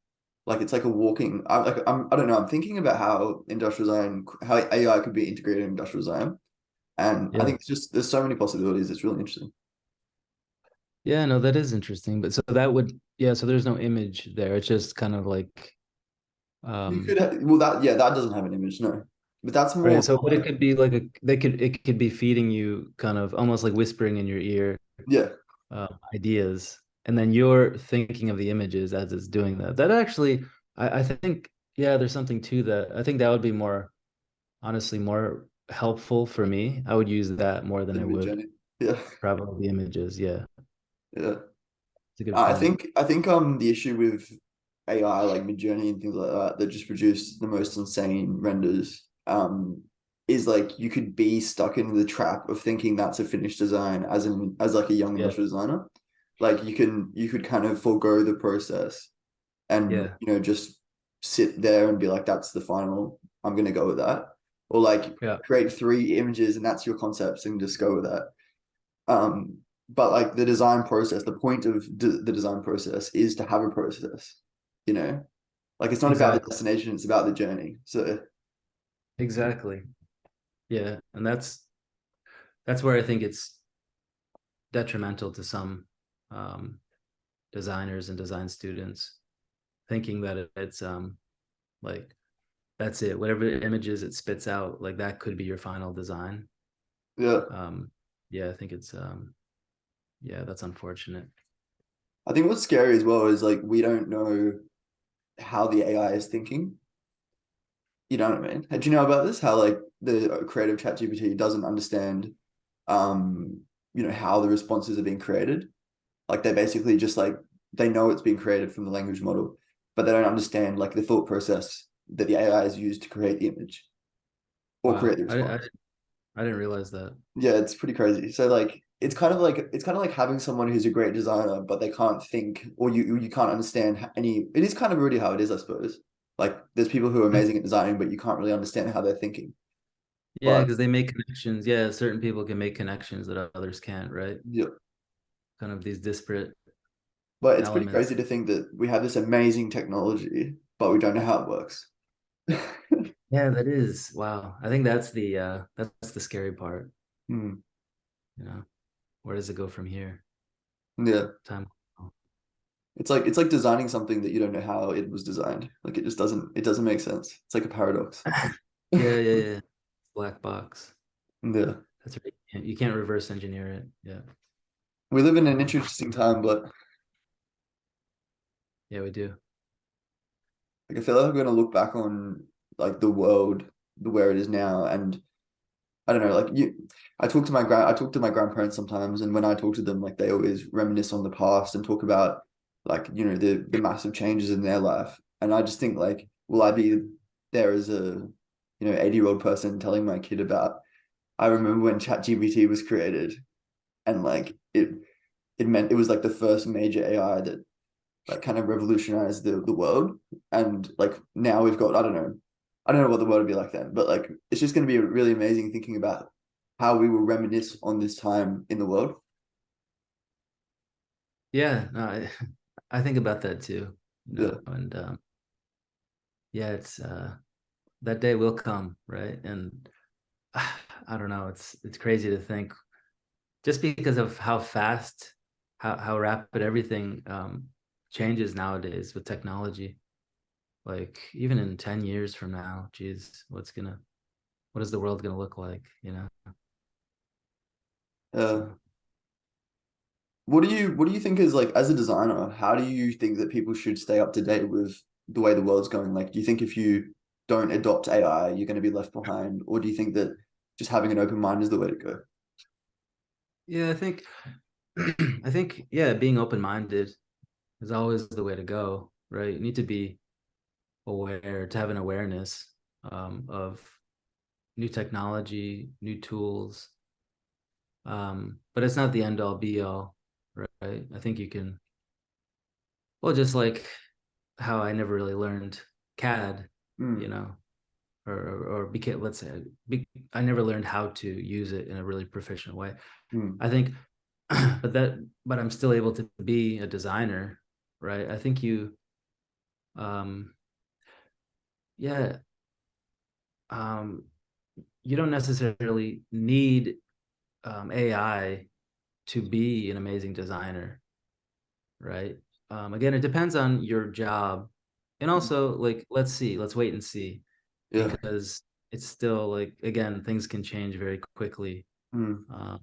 Like it's like a walking. I don't know. I'm thinking about how industrial design, how AI could be integrated in industrial design, And I Yeah. think it's just there's so many possibilities. It's really interesting. Yeah, no, that is interesting. But so that would, yeah, so there's no image there. It's just kind of like, You could um, well that yeah that doesn't have an image, no, but that's more right. So, but it could be like it could be feeding you kind of almost like whispering in your ear, yeah ideas, and then you're thinking of the images as it's doing that. That actually, I think, yeah, there's something to that. I think that would be more, honestly, more helpful for me. I would use that more than the I mid would journey. Yeah, probably the images. Yeah, yeah. it's a good I point. think the issue with AI like Midjourney and things like that that just produce the most insane renders is like you could be stuck in the trap of thinking that's a finished design as like a young Yeah, industrial designer. Like you could kind of forego the process and yeah, just sit there and be like that's the final, I'm gonna go with that. Or like yeah. create three images and that's your concepts and just go with that. Um, but like the design process, the point of the design process is to have a process, you know, like it's not about the Exactly. destination, it's about the journey. So Exactly. Yeah, and that's where I think it's detrimental to some um, designers and design students, thinking that it's like that's it. Whatever images it spits out, like that could be your final design. yeah, Um, yeah, I think it's yeah, that's unfortunate. I think what's scary as well is like we don't know how the AI is thinking. You know what I mean? Do you know about this? How like the creative chat GPT doesn't understand, um, how the responses are being created. Like they basically just like they know it's being created from the language model, but they don't understand like the thought process that the AI is used to create the image or create Wow, the response. I didn't realize that. Yeah, it's pretty crazy. So like it's kind of like having someone who's a great designer, but they can't think or you can't understand any. It is kind of really how it is, I suppose. Like there's people who are amazing at designing, but you can't really understand how they're thinking. Yeah, But because they make connections. Yeah, certain people can make connections that others can't, right? yeah, Kind of these disparate but it's pretty elements. crazy to think that we have this amazing technology, but we don't know how it works. Yeah, that is. Wow. I think that's the scary part, Hmm. you know. Where does it go from here? Yeah. Time. It's like designing something that you don't know how it was designed. Like it doesn't make sense. It's like a paradox. Yeah, yeah, yeah. Black box. Yeah. That's right. You can't reverse engineer it. Yeah. We live in an interesting time, but Yeah, we do. like I feel like I'm gonna look back on like the world, the where it is now, and I don't know, like you I talk to my grandparents sometimes, and when I talk to them, like they always reminisce on the past and talk about like, the massive changes in their life. And I just think like, will I be there as a, 80-year-old person telling my kid about I remember when ChatGPT was created and like it meant it was like the first major AI that like kind of revolutionized the world. And like now we've got I don't know what the world would be like then, but like it's just going to be really amazing thinking about how we will reminisce on this time in the world. Yeah, no, I think about that too, Yeah, and yeah, it's that day will come, right? And I don't know, it's crazy to think just because of how fast, how rapid everything changes nowadays with technology. Like even in 10 years from now, geez, what is the world gonna look like, you know? uh So what do you think is like as a designer, how do you think that people should stay up to date with the way the world's going? Like do you think if you don't adopt AI you're going to be left behind, or do you think that just having an open mind is the way to go? yeah, I think I think, yeah, being open-minded is always the way to go, right? You need to be aware, to have an awareness of new technology, new tools. But it's not the end all be all, right? I think you can, well, just like how I never really learned CAD, you Mm, know, or became, let's say, I never learned how to use it in a really proficient way. mm, I think, but I'm still able to be a designer, right? I think um, yeah, um, you don't necessarily need AI to be an amazing designer, right? Again, it depends on your job, and also like let's wait and see, Yeah. because it's still like, again, things can change very quickly, Mm. uh,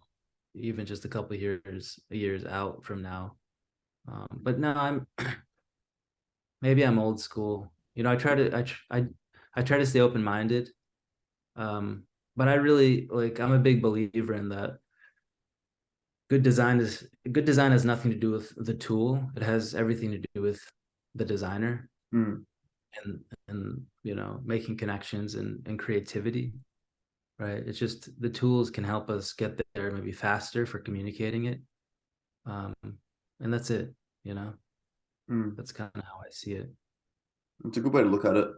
even just a couple of years out from now. But no, I'm maybe I'm old school. You know, I try to stay open minded. Um, but I really like I'm a big believer in that good design has nothing to do with the tool. It has everything to do with the designer Mm. and making connections and creativity, right? It's just the tools can help us get there maybe faster for communicating it. Um, and that's it, you know. Mm. That's kind of how I see it. It's a good way to look at it.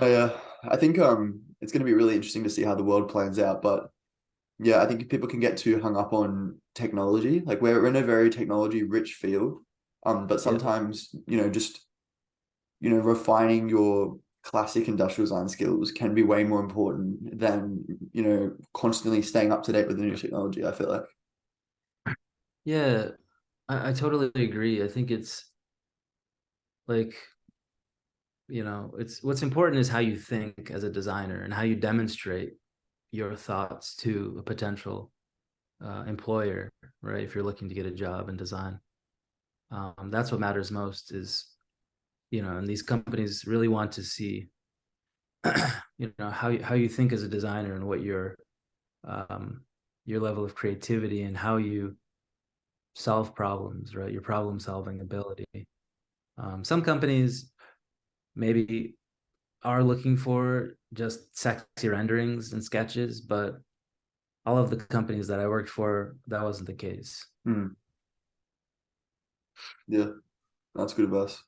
No, yeah, I think it's going to be really interesting to see how the world plans out. But yeah, I think people can get too hung up on technology. Like we're in a very technology rich field. But Yeah. sometimes, just refining your classic industrial design skills can be way more important than, constantly staying up to date with the new technology, I feel like. Yeah, I totally agree. I think it's like, it's what's important is how you think as a designer and how you demonstrate your thoughts to a potential employer, right? If you're looking to get a job in design, that's what matters most. Is and these companies really want to see, how you think as a designer and what um, your level of creativity and how you solve problems, right? Your problem solving ability. Some companies maybe are looking for just sexy renderings and sketches, but all of the companies that I worked for, that wasn't the case. Hmm. Yeah, that's good advice.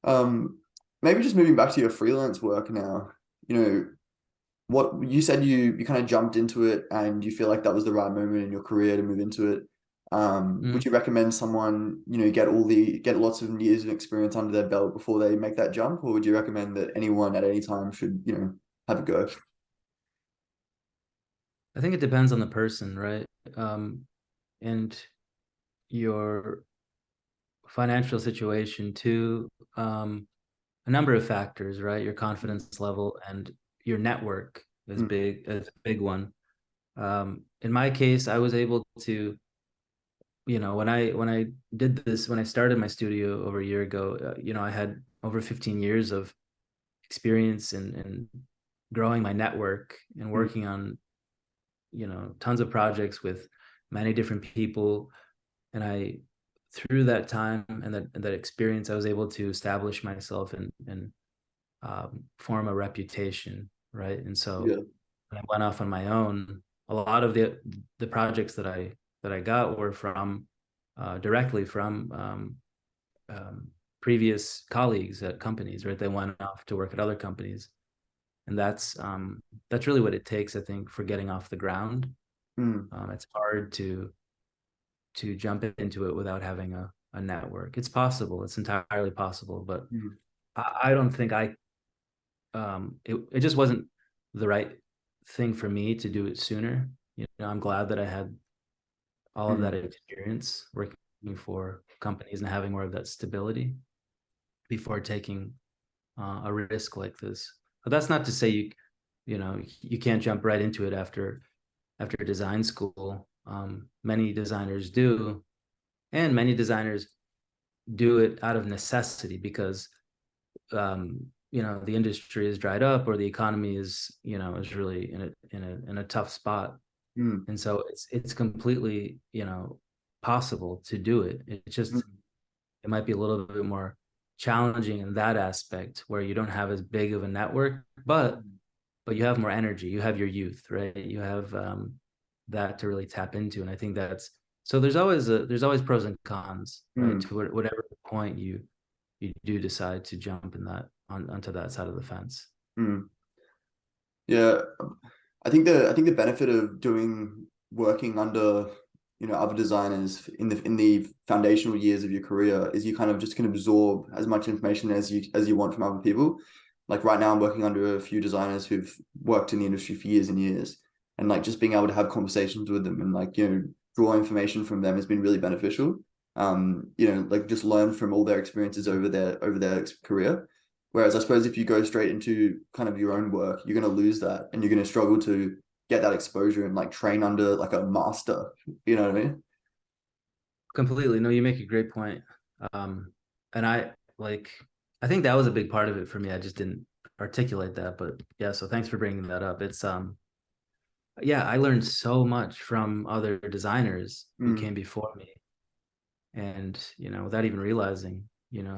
Um, Maybe just moving back to your freelance work now, you know, what you said you kind of jumped into it and you feel like that was the right moment in your career to move into it. Mm. Would you recommend someone, get lots of years of experience under their belt before they make that jump, or would you recommend that anyone at any time should, have a go? I think it depends on the person, right? Um, and your financial situation too. A number of factors, right? Your confidence level and your network Mm, is a big one. In my case, I was able to, when I did this, when I started my studio over a year ago, I had over 15 years of experience in growing my network and mm, working on, tons of projects with many different people. And I, through that time and that experience, I was able to establish myself and form a reputation, right? And so yeah. when I went off on my own, a lot of the projects that I got were from directly from um, previous colleagues at companies, right? They went off to work at other companies, and that's really what it takes, I think, for getting off the ground. Mm, It's hard to jump into it without having a network. It's possible. It's entirely possible, but mm, I don't think it just wasn't the right thing for me to do it sooner. I'm glad that I had all of that mm, experience working for companies and having more of that stability before taking a risk like this. But that's not to say you can't jump right into it after design school. Many designers do, and many designers do it out of necessity because the industry is dried up or the economy is really in a tough spot, mm, and so it's completely possible to do it. It's just mm, it might be a little bit more challenging in that aspect where you don't have as big of a network, but you have more energy, you have your youth, right? You have that to really tap into, and I think that's so there's always pros and cons, right? mm, To whatever point you do decide to jump in that onto that side of the fence. mm. Yeah, I think the benefit of working under other designers in the foundational years of your career is you kind of just can absorb as much information as you want from other people. like right now I'm working under a few designers who've worked in the industry for years and years, and like just being able to have conversations with them and like, you know, draw information from them has been really beneficial. You know, like just learn from all their experiences over their career. Whereas I suppose if you go straight into kind of your own work, you're going to lose that and you're going to struggle to get that exposure and like train under like a master. You know what I mean? Completely. No, you make a great point. And like, I think that was a big part of it for me. I just didn't articulate that, but yeah. So thanks for bringing that up. Yeah, I learned so much from other designers who Mm, came before me, and without even realizing,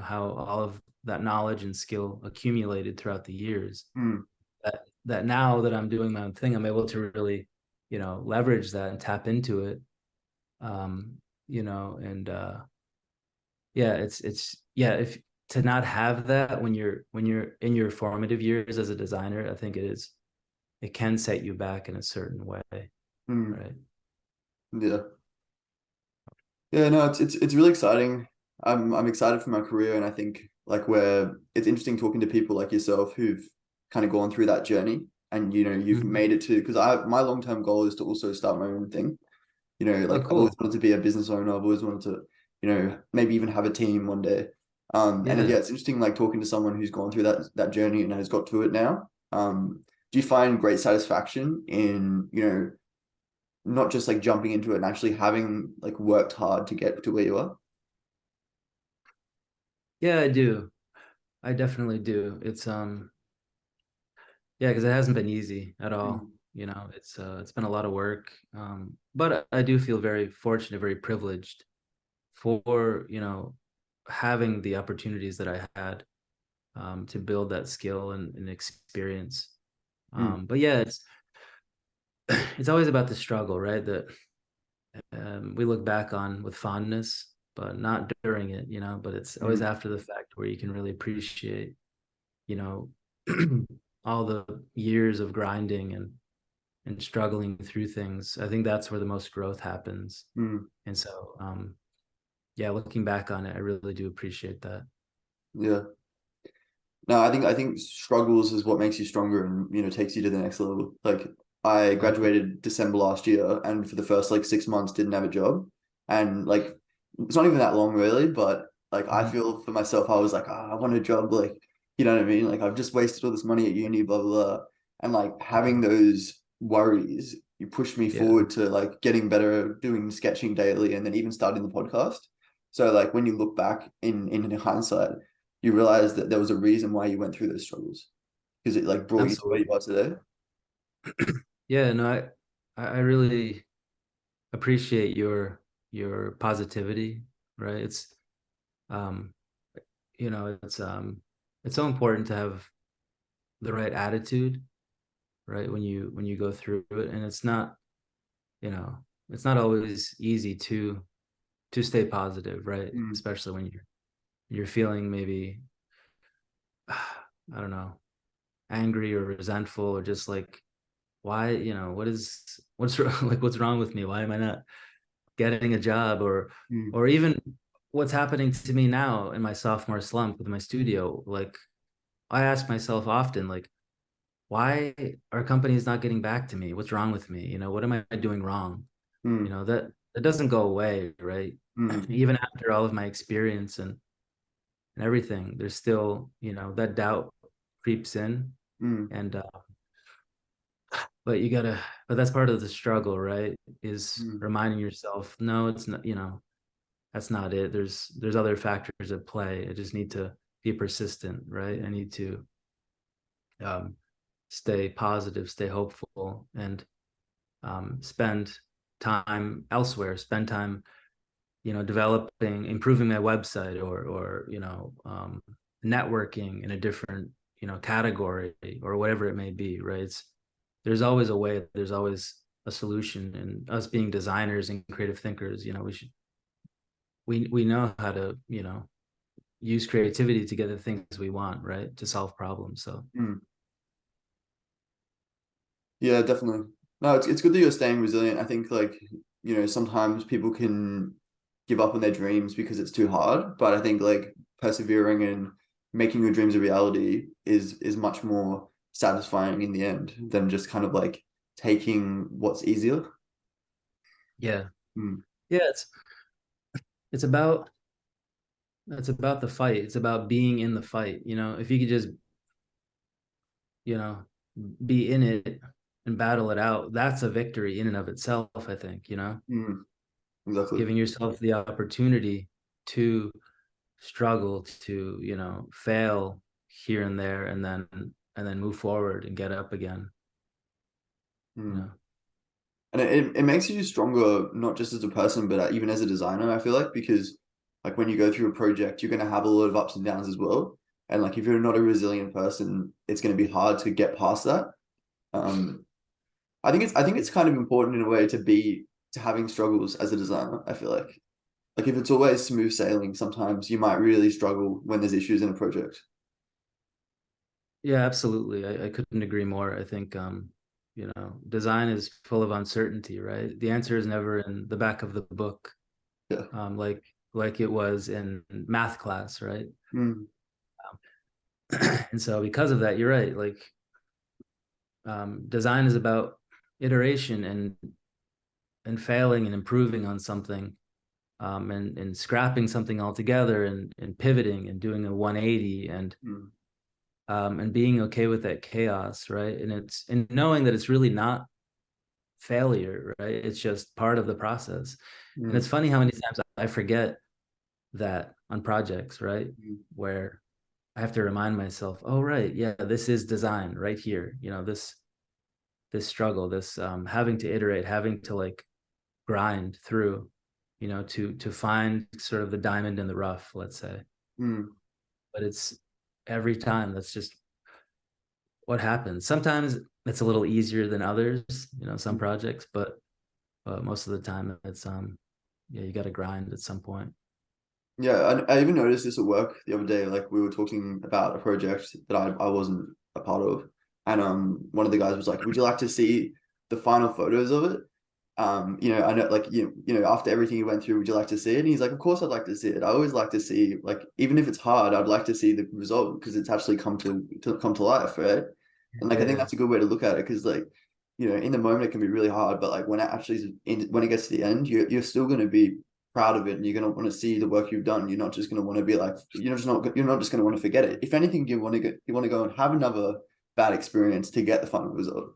how all of that knowledge and skill accumulated throughout the years. mm, That now that I'm doing my own thing, I'm able to really, leverage that and tap into it. Um, and yeah, it's yeah, if to not have that when you're in your formative years as a designer, I think it can set you back in a certain way, mm, right? yeah. Yeah, no, it's really exciting. I'm excited for my career, and I think like where it's interesting talking to people like yourself who've kind of gone through that journey, and you know you've Mhm. made it to, because I my long-term goal is to also start my own thing. You know, Oh, like I've always cool. wanted to be a business owner. I've always wanted to, you know, maybe even have a team one day. And Yeah. yeah, it's interesting like talking to someone who's gone through that journey and has got to it now. Do you find great satisfaction in, you know, not just like jumping into it and actually having like worked hard to get to where you are? Yeah, I do. I definitely do. Yeah, because it hasn't been easy at all. Mm, It's been a lot of work. But I do feel very fortunate, very privileged for, having the opportunities that I had, to build that skill and experience. mm, But yeah, it's always about the struggle, right? That we look back on with fondness, but not during it, but it's always mm, after the fact where you can really appreciate, you know, all the years of grinding and struggling through things. I think that's where the most growth happens. mm. And so, yeah, looking back on it, I really do appreciate that. Yeah. No, I think struggles is what makes you stronger and you know takes you to the next level. Like I Exactly. graduated December last year, and for the first like 6 months didn't have a job, and like it's not even that long really, but like I Mhm. feel for myself, I was like, I want a job, like you know what I mean? Like I've just wasted all this money at uni, blah blah blah, and like having those worries, you pushed me Yeah, forward to like getting better, doing sketching daily, and then even starting the podcast. So like when you look back in hindsight you realize that there was a reason why you went through those struggles because it like brought you to where you absolutely. are today. Yeah, no, I really appreciate your positivity, right? Um, it's so important to have the right attitude, right? When you go through it, and you know, it's not always easy to stay positive, right? Mm, Especially when you're feeling maybe I don't know, angry or resentful or just like why, what's wrong with me? Why am I not getting a job mm, or even what's happening to me now in my sophomore slump with my studio? Like I ask myself often, like, why are companies not getting back to me? What's wrong with me? What am I doing wrong? mm, That doesn't go away, right? mm, Even after all of my experience and everything, there's still, that doubt creeps in. mm, And but but that's part of the struggle, right? Is mm, reminding yourself, no, it's not, that's not it. There's other factors at play. I just need to be persistent, right? I need to um, stay positive, stay hopeful, and spend time elsewhere. Spend time, developing, improving my website, or networking in a different category or whatever it may be. Right? There's always a way. There's always a solution. And us being designers and creative thinkers, we know how to use creativity to get the things we want, right? To solve problems. So mm. Yeah, definitely. No, it's good that you're staying resilient. I think like, you know, sometimes people can give up on their dreams because it's too hard, but I think like persevering and making your dreams a reality is much more satisfying in the end than just kind of like taking what's easier. Yeah. Mm, Yeah, it's about it's about the fight. It's about being in the fight. If you could just, you know, be in it and battle it out, that's a victory in and of itself, I think, mm, exactly. giving yourself the opportunity to struggle, to, fail here and there, and then move forward and get up again, you Mm. know. And it makes you stronger, not just as a person, but even as a designer, I feel like, because like when you go through a project, you're going to have a lot of ups and downs as well. And like if you're not a resilient person, it's going to be hard to get past that. Um, I think it's kind of important in a way to having struggles as a designer. I feel like if it's always smooth sailing, sometimes you might really struggle when there's issues in a project. Yeah, absolutely. I couldn't agree more. I think, design is full of uncertainty, right? The answer is never in the back of the book, Yeah. like it was in math class, right? Mm, And so because of that, you're right. Like, design is about iteration and failing and improving on something, and scrapping something altogether, and pivoting and doing a 180, mm, and being okay with that chaos, right? And knowing that it's really not failure, right? It's just part of the process. And it's mm, funny how many times I forget that on projects, right? mm, Where I have to remind myself, oh, right, yeah, this is design right here. This struggle, this, having to iterate, having to like grind through, to find sort of the diamond in the rough, let's say. mm. But it's every time that's just what happens. Sometimes it's a little easier than others, some projects, but most of the time it's, yeah, you got to grind at some point. Yeah, I even noticed this at work the other day. Like we were talking about a project that I wasn't a part of, and one of the guys was like, "Would you like to see the final photos of it?" I know like after everything you went through, would you like to see it? And he's like, "Of course I'd like to see it. I always like to see like even if it's hard, I'd like to see the result because it's actually come to life, right?" And like I think Yeah, that's a good way to look at it because like in the moment it can be really hard, but like when it actually when it gets to the end, you're still going to be proud of it and you're going to want to see the work you've done. You're not just going to want to be like you're not just going to want to forget it. If anything, you want to go and have another bad experience to get the final result.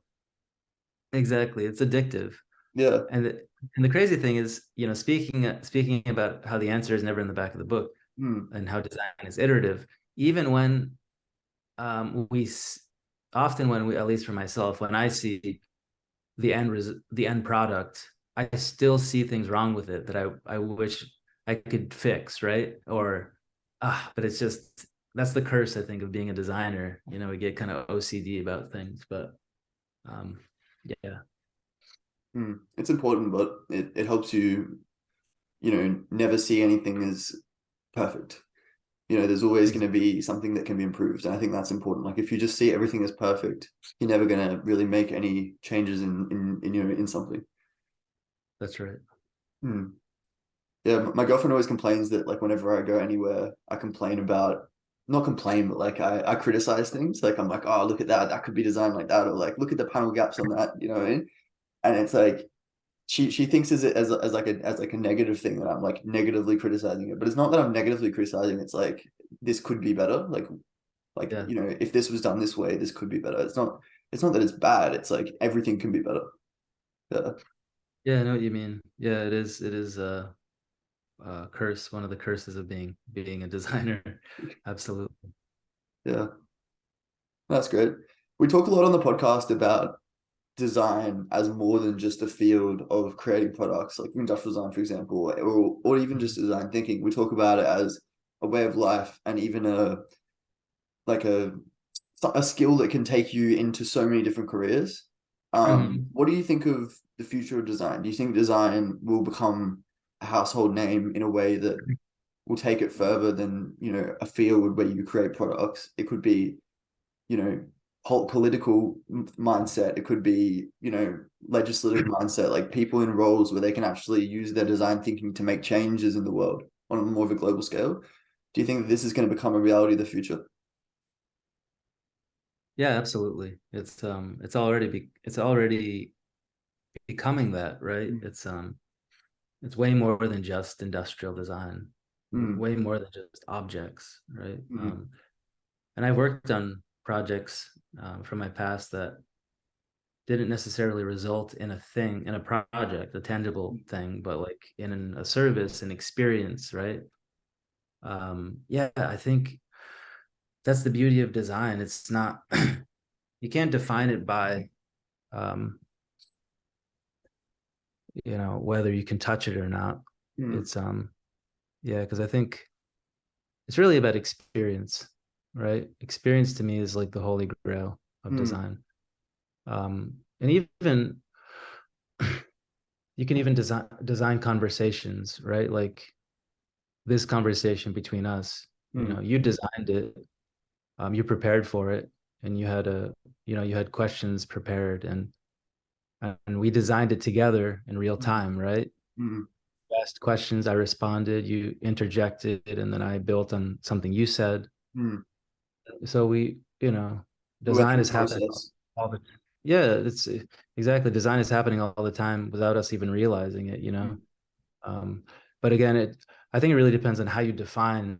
exactly. It's addictive. Yeah. And the crazy thing is, speaking about how the answer is never in the back of the book, Hmm. and how design is iterative, even when, we often, when we, at least for myself, when I see the end product, I still see things wrong with it that I wish I could fix, right? Or, but it's just, that's the curse, I think, of being a designer. We get kind of OCD about things, but, um, yeah, Hmm. It's important, but it helps you, never see anything as perfect. There's always going to be something that can be improved. And I think that's important. Like if you just see everything as perfect, you're never going to really make any changes in something. that's right. Hmm. Yeah, my girlfriend always complains that like whenever I go anywhere, I complain about not complain, but like I criticize things. Like I'm like, oh, look at that, that could be designed like that, or like look at the panel gaps on that, you know what I mean? And it's like she thinks as like a negative thing that I'm like negatively criticizing it, but it's not that I'm negatively criticizing. It's like this could be better. Like Yeah. if this was done this way, this could be better. It's not that it's bad. It's like everything can be better. Yeah. Yeah, I know what you mean. Yeah, it is a curse, one of the curses of being a designer. Absolutely. Yeah. That's great. We talk a lot on the podcast about design as more than just a field of creating products, like industrial design, for example, or even just design thinking. We talk about it as a way of life and even like a skill that can take you into so many different careers. Mhm. What do you think of the future of design? Do you think design will become a household name in a way that will take it further than, a field where you create products? It could be, you know, political mindset. It could be, legislative mindset, like people in roles where they can actually use their design thinking to make changes in the world on a more of a global scale. Do you think that this is going to become a reality of the future? Yeah, absolutely. It's already becoming that, right? Mm, It's way more than just industrial design, mm, way more than just objects, right? mm, And I've worked on projects from my past that didn't necessarily result in a thing, in a project, a tangible thing, but like in a service, an experience, right? Yeah, I think that's the beauty of design. It's not, you can't define it by, um, whether you can touch it or not. mm, It's, yeah, because I think it's really about experience, right? Experience to me is like the holy grail of mm, design. And even you can even design conversations, right? Like this conversation between us, mm, you designed it, you prepared for it, and you had questions prepared, and we designed it together in real mm, time, right? mm. You asked questions, I responded, you interjected, and then I built on something you said. Mm. So We went design through a is happening process. all the yeah, it's exactly, design is happening all the time without us even realizing it. Mm, Um, but again, I think it really depends on how you define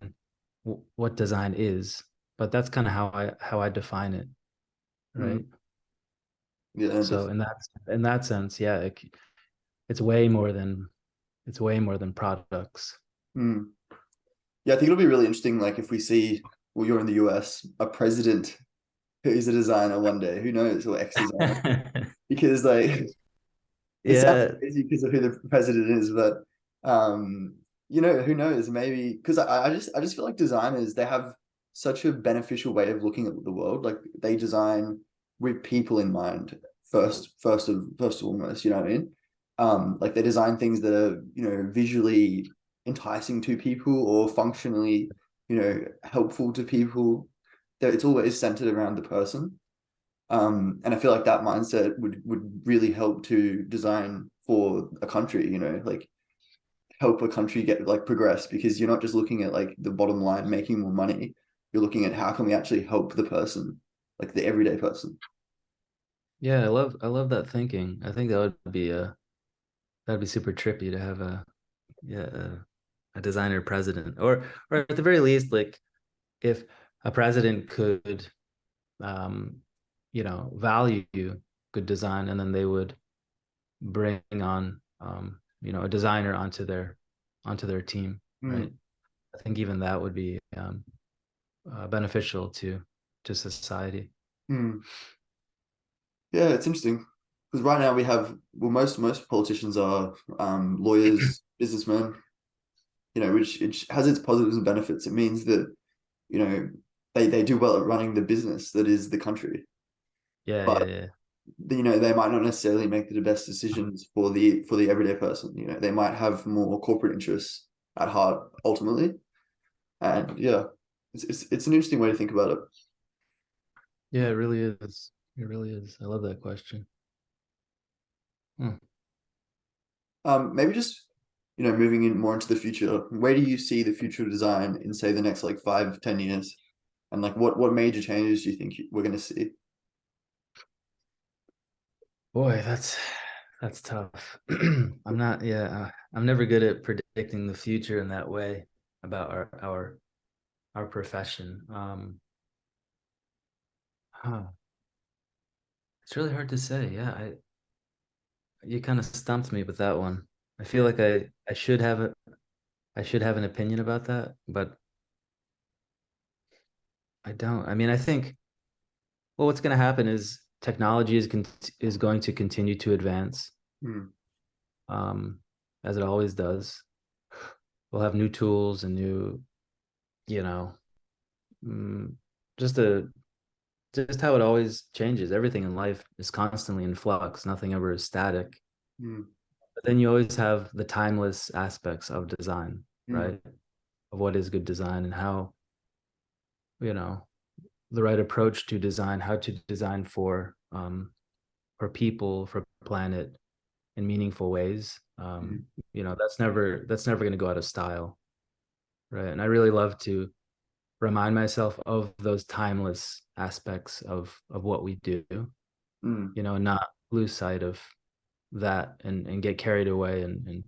what design is. But that's kind of how I define it, mm. right? Yeah, So in that sense, yeah, it's way more than products. mm. Yeah, I think it'll be really interesting. Like if we see, well, you're in the US, a president who is a designer one day, who knows, or ex-designer, because like it sounds Yeah, crazy because of who the president is, but um, who knows? Maybe because I just feel like designers, they have such a beneficial way of looking at the world. Like they design with people in mind first of almost, you know what I mean? Like they design things that are, visually enticing to people or functionally, helpful to people. That it's always centered around the person. And I feel like that mindset would really help to design for a country, like help a country get like progress, because you're not just looking at like the bottom line, making more money. You're looking at how can we actually help the person, like the everyday person. yeah, I love that thinking. I think that'd be super trippy to have yeah a designer president, or at the very least, like if a president could um value good design, and then they would bring on a designer onto their team, right? Mm, I think even that would be beneficial to society. mm. Yeah, it's interesting because right now we have, well, most politicians are lawyers, businessmen, which it has its positives and benefits. It means that you know they do well at running the business that is the country, Yeah, but yeah, yeah. they might not necessarily make the best decisions for the everyday person. They might have more corporate interests at heart ultimately. And yeah, it's an interesting way to think about it. Yeah, it really is. It really is. I love that question. Hmm. Maybe just moving in more into the future, where do you see the future of design in, say, the next like 5-10 years? And like what major changes do you think we're going to see? Boy, that's tough. I'm never good at predicting the future in that way about our profession. Huh. It's really hard to say. Yeah, you kind of stumped me with that one. I feel like I should have an opinion about that, but I don't. I mean, I think, well, what's going to happen is technology is going to continue to advance, Hmm. um, as it always does. We'll have new tools and new, you know, mm, just a just how it always changes. Everything in life is constantly in flux. Nothing ever is static. Hmm. But then you always have the timeless aspects of design, Hmm. right? Of what is good design, and how, you know, the right approach to design, how to design for people, for planet in meaningful ways. Hmm. That's never going to go out of style, right? And I really love to remind myself of those timeless aspects of what we do, Mm, and not lose sight of that and get carried away and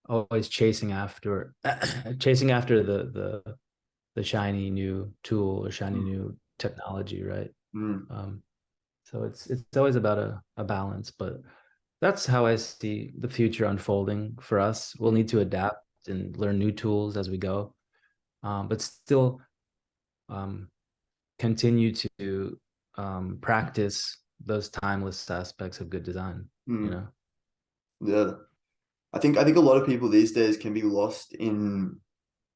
always chasing after chasing after the shiny new tool or shiny mm, new technology, right? mm, Um, so it's always about a balance, but that's how I see the future unfolding for us. We'll need to adapt and learn new tools as we go, but still um, continue to practice those timeless aspects of good design. You mm. know, Yeah. I think a lot of people these days can be lost in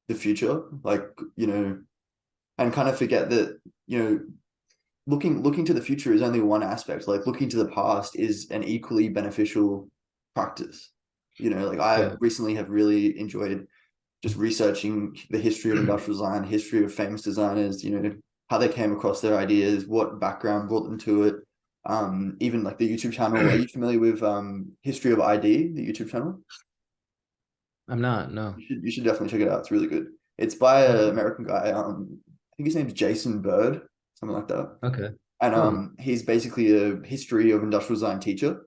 the future, like, and kind of forget that, looking to the future is only one aspect. Like looking to the past is an equally beneficial practice. Like I yeah, recently have really enjoyed just researching the history of industrial design, history of famous designers, how they came across their ideas, what background brought them to it. Even like the YouTube channel. Are you familiar with History of ID, the YouTube channel? I'm not. No. You should definitely check it out. It's really good. It's by an Okay. American guy. I think his name's Jason Bird, something like that. Okay. And Cool. he's basically a history of industrial design teacher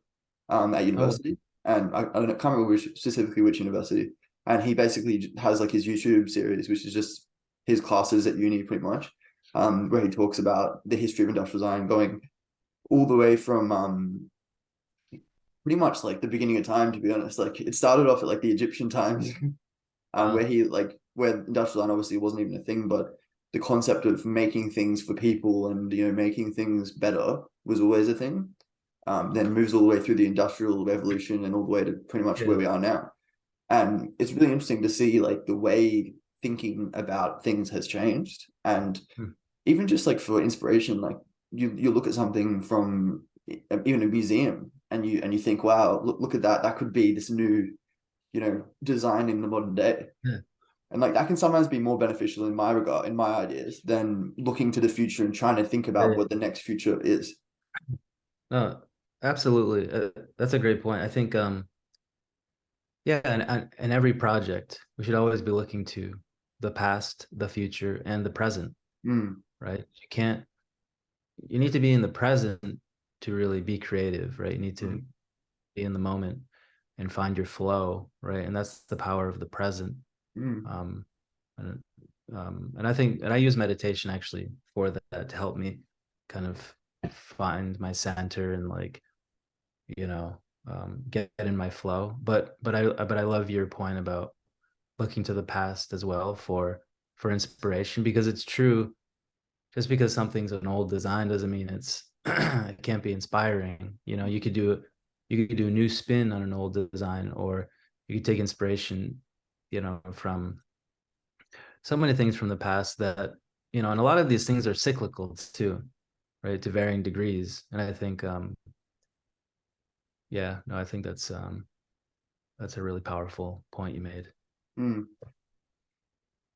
at Oh, university. And I can't remember specifically which university. And he basically has like his YouTube series, which is just his classes at uni, pretty much, where he talks about the history of industrial design, going all the way from pretty much like the beginning of time. To be honest, like it started off at like the Egyptian times, wow. where industrial design obviously wasn't even a thing, but the concept of making things for people and making things better was always a thing. Then moves all the way through the industrial revolution and all the way to pretty much where Yeah. we are now. And it's really interesting to see like the way thinking about things has changed. And Hmm. even just like for inspiration, like you look at something from even a museum and you think, wow, look at that. That could be this new, design in the modern day. Yeah. And like that can sometimes be more beneficial in my regard, in my ideas, than looking to the future and trying to think about Yeah. what the next future is. No, absolutely. That's a great point. I think, yeah, and every project, we should always be looking to the past, the future, and the present, Mm, right? You need to be in the present to really be creative, right? You need to mm, be in the moment and find your flow, right? And that's the power of the present. mm, Um, and, and I think, and I use meditation actually for that to help me kind of find my center and like, you know, get in my flow. But I love your point about looking to the past as well for inspiration because it's true. Just because something's an old design doesn't mean it can't be inspiring. You could do a new spin on an old design, or you could take inspiration, from so many things from the past that, and a lot of these things are cyclical too, right? To varying degrees. And I think, yeah, no, I think that's a really powerful point you made. mm.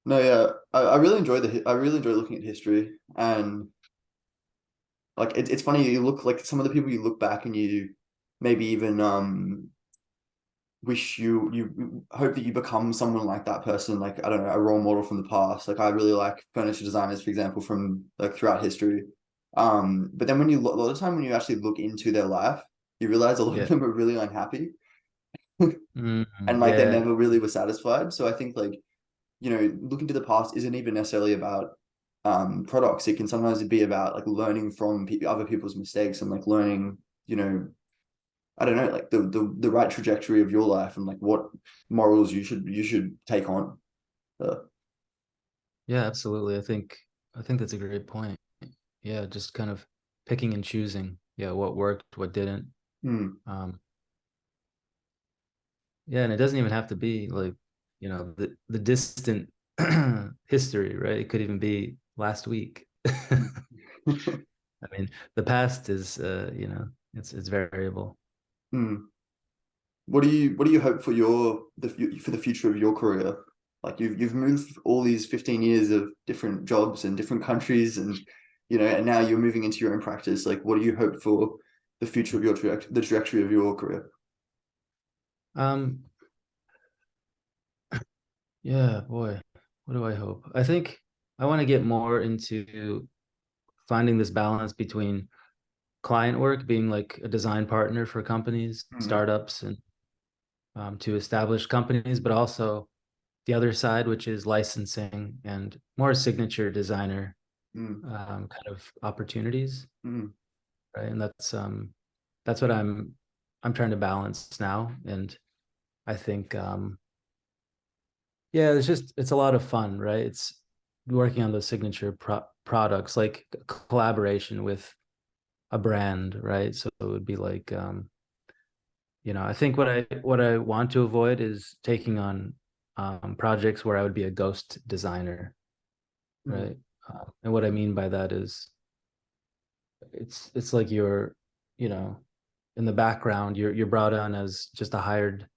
No, yeah, I really enjoy I really enjoy looking at history, and like it's funny. You look like some of the people you look back and you maybe even wish you hope that you become someone like that person, like I don't know, a role model from the past. Like I really like furniture designers, for example, from like throughout history. But then a lot of the time when you actually look into their life, you realize a lot of Yeah. them are really unhappy and like they Yeah. never really were satisfied. So I think like, looking to the past isn't even necessarily about products. It can sometimes be about like learning from other people's mistakes and like learning, you know, I don't know, like the right trajectory of your life and like what morals you should take on. Uh, Yeah, absolutely. I think that's a great point. Yeah, just kind of picking and choosing. Yeah, what worked, what didn't. hmm, Um, yeah, and it doesn't even have to be like, the distant history, right? It could even be last week. I mean, the past is it's variable. hmm. What do you hope for for the future of your career? Like you've moved all these 15 years of different jobs and different countries and and now you're moving into your own practice. Like what do you hope for the future of the trajectory of your career? Um, yeah, boy. what do I hope? I think I want to get more into finding this balance between client work, being like a design partner for companies, Mm, startups, and to establish companies, but also the other side, which is licensing and more signature designer mm, kind of opportunities, mm, right? And that's what I'm trying to balance now. And I think yeah, it's a lot of fun, right? It's working on those signature products, like collaboration with a brand, right? So it would be like I think what I want to avoid is taking on projects where I would be a ghost designer, mm, right? And what I mean by that is it's like you're, you know, in the background, you're brought on as just a hired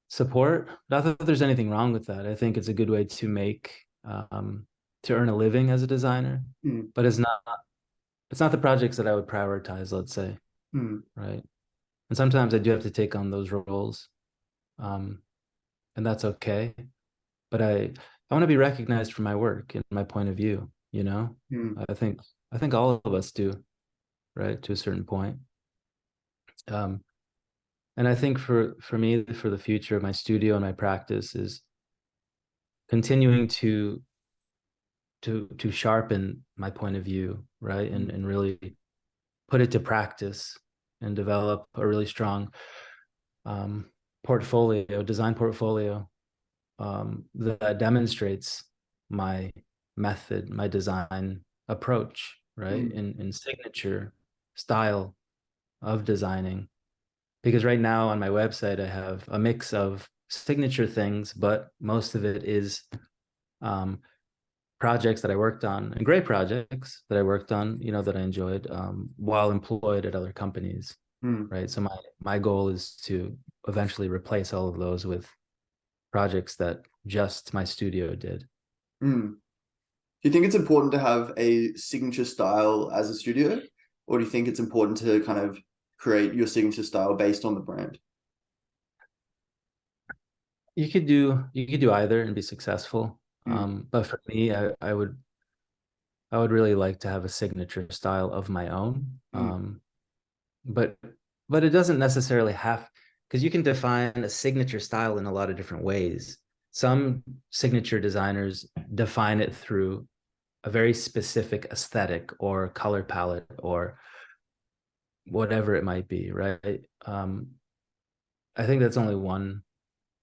support. Not that there's anything wrong with that. I think it's a good way to make to earn a living as a designer, mm, but it's not the projects that I would prioritize, let's say, mm, right? And sometimes I do have to take on those roles, um, and that's okay. But I want to be recognized for my work and my point of view, you know? mm, I think I think all of us do, right? To a certain point. Um, and I think for me, for the future of my studio and my practice is continuing to sharpen my point of view, right? mm, And really put it to practice and develop a really strong um, design portfolio that demonstrates my method, my design approach, right? mm, In signature style of designing. Because right now on my website, I have a mix of signature things, but most of it is um, projects that I worked on and great projects that I worked on, that I enjoyed while employed at other companies, mm, right? So my goal is to eventually replace all of those with projects that just my studio did. mm. Do you think it's important to have a signature style as a studio, or do you think it's important to kind of create your signature style based on the brand? You could do either and be successful. Mm, But for me, I would really like to have a signature style of my own. mm, But but it doesn't necessarily have, because you can define a signature style in a lot of different ways. Some signature designers define it through a very specific aesthetic or color palette or whatever it might be, right? I think that's only one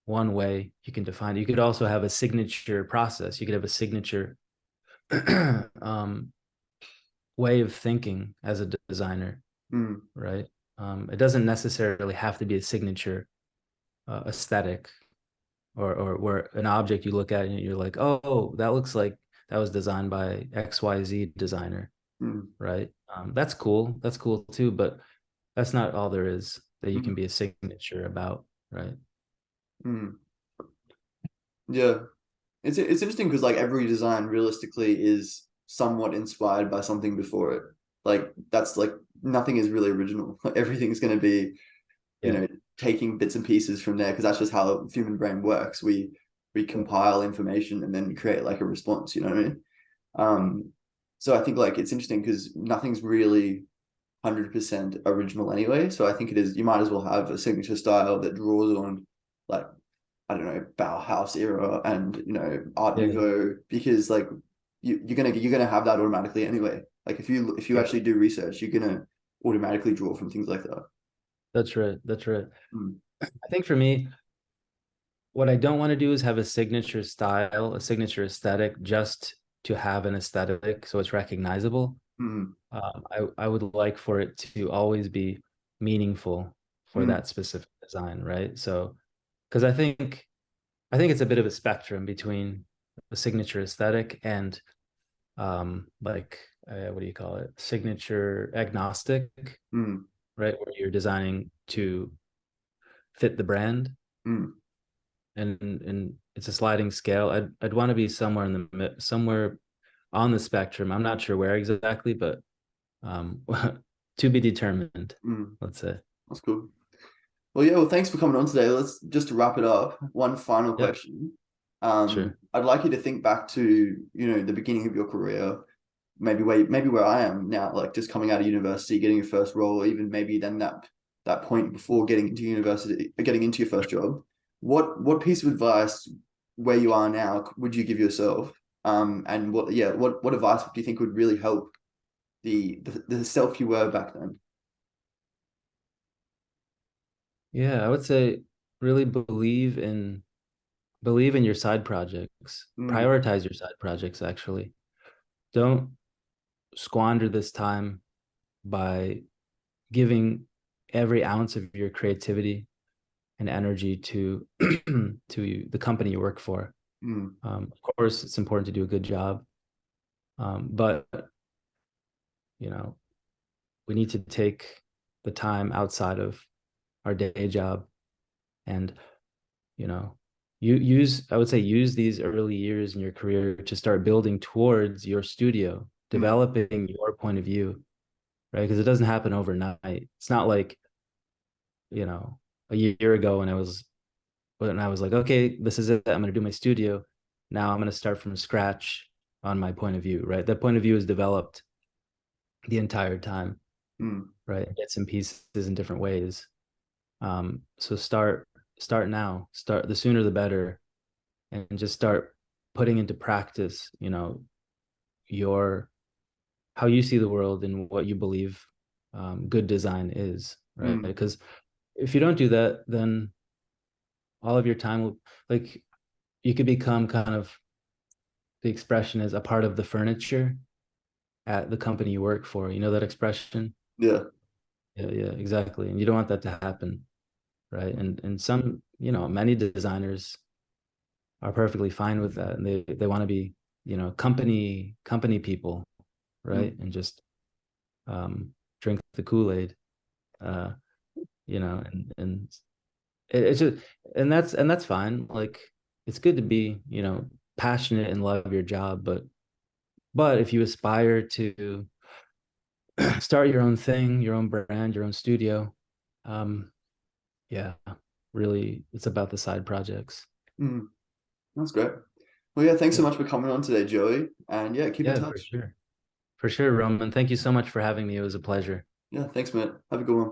way you can define it. You could also have a signature process. You could have a signature um, way of thinking as a designer, mm, right? It doesn't necessarily have to be a signature aesthetic or where an object you look at and you're like, oh, that looks like that was designed by XYZ designer, mm, right? That's cool. That's cool too, but that's not all there is that you can mm, be a signature about, right? mm. Yeah. It's interesting because like every design realistically is somewhat inspired by something before it. Like that's like nothing is really original. Everything's going to be, you Yeah. know, taking bits and pieces from there because that's just how the human brain works. We compile information and then create like a response. You know what I mean? Um, so I think like it's interesting because nothing's really 100% original anyway. So I think it is. You might as well have a signature style that draws on like I don't know, Bauhaus era and Art Yeah. Nouveau because like you're gonna have that automatically anyway. Like if you Yeah. actually do research, you're gonna automatically draw from things like that. That's right. That's right. Mm, I think for me, what I don't want to do is have a signature style, a signature aesthetic just to have an aesthetic so it's recognizable. mm, I would like for it to always be meaningful for mm, that specific design, right? So, because I think it's a bit of a spectrum between a signature aesthetic and like what do you call it? Signature agnostic, mm, right? Where you're designing to fit the brand mm, and it's a sliding scale. I'd want to be somewhere somewhere on the spectrum. I'm not sure where exactly, but um, to be determined. mm. Let's say. That's cool. Well, yeah. Well, thanks for coming on today. Let's just to wrap it up. One final Yep. question. Sure. I'd like you to think back to, the beginning of your career, maybe where I am now, like just coming out of university, getting your first role, even maybe then that point before getting into university, getting into your first job. What piece of advice where you are now would you give yourself? And what advice do you think would really help the self you were back then? Yeah, I would say really believe in your side projects. Mm, Prioritize your side projects actually. Don't squander this time by giving every ounce of your creativity and energy to to the company you work for. mm, Of course, it's important to do a good job, but you know we need to take the time outside of our day job and you know you use I would say use these early years in your career to start building towards your studio, mm, developing your point of view, right? Because it doesn't happen overnight. It's not like a year ago when I was like, okay, this is it, I'm going to do my studio. Now I'm going to start from scratch on my point of view, right? That point of view is developed the entire time, mm, right? Bits and pieces in different ways. So start now. Start the sooner the better, and just start putting into practice, your how you see the world and what you believe good design is, right? mm. Because if you don't do that, then all of your time will like you could become kind of the expression is a part of the furniture at the company you work for. You know that expression? Yeah. Yeah, yeah, exactly. And you don't want that to happen, right? And some, many designers are perfectly fine with that, and they want to be, company people, right? Mm, And just drink the Kool-Aid, uh, and it's just and that's fine. Like it's good to be, passionate and love your job, but if you aspire to start your own thing, your own brand, your own studio, um, yeah, really, it's about the side projects. mm. That's great. Well, yeah, thanks so Yeah, much for coming on today, Joey. And yeah, keep in yeah, for touch. sure, for sure, Roman. Thank you so much for having me. It was a pleasure. Yeah, thanks, mate. Have a good one.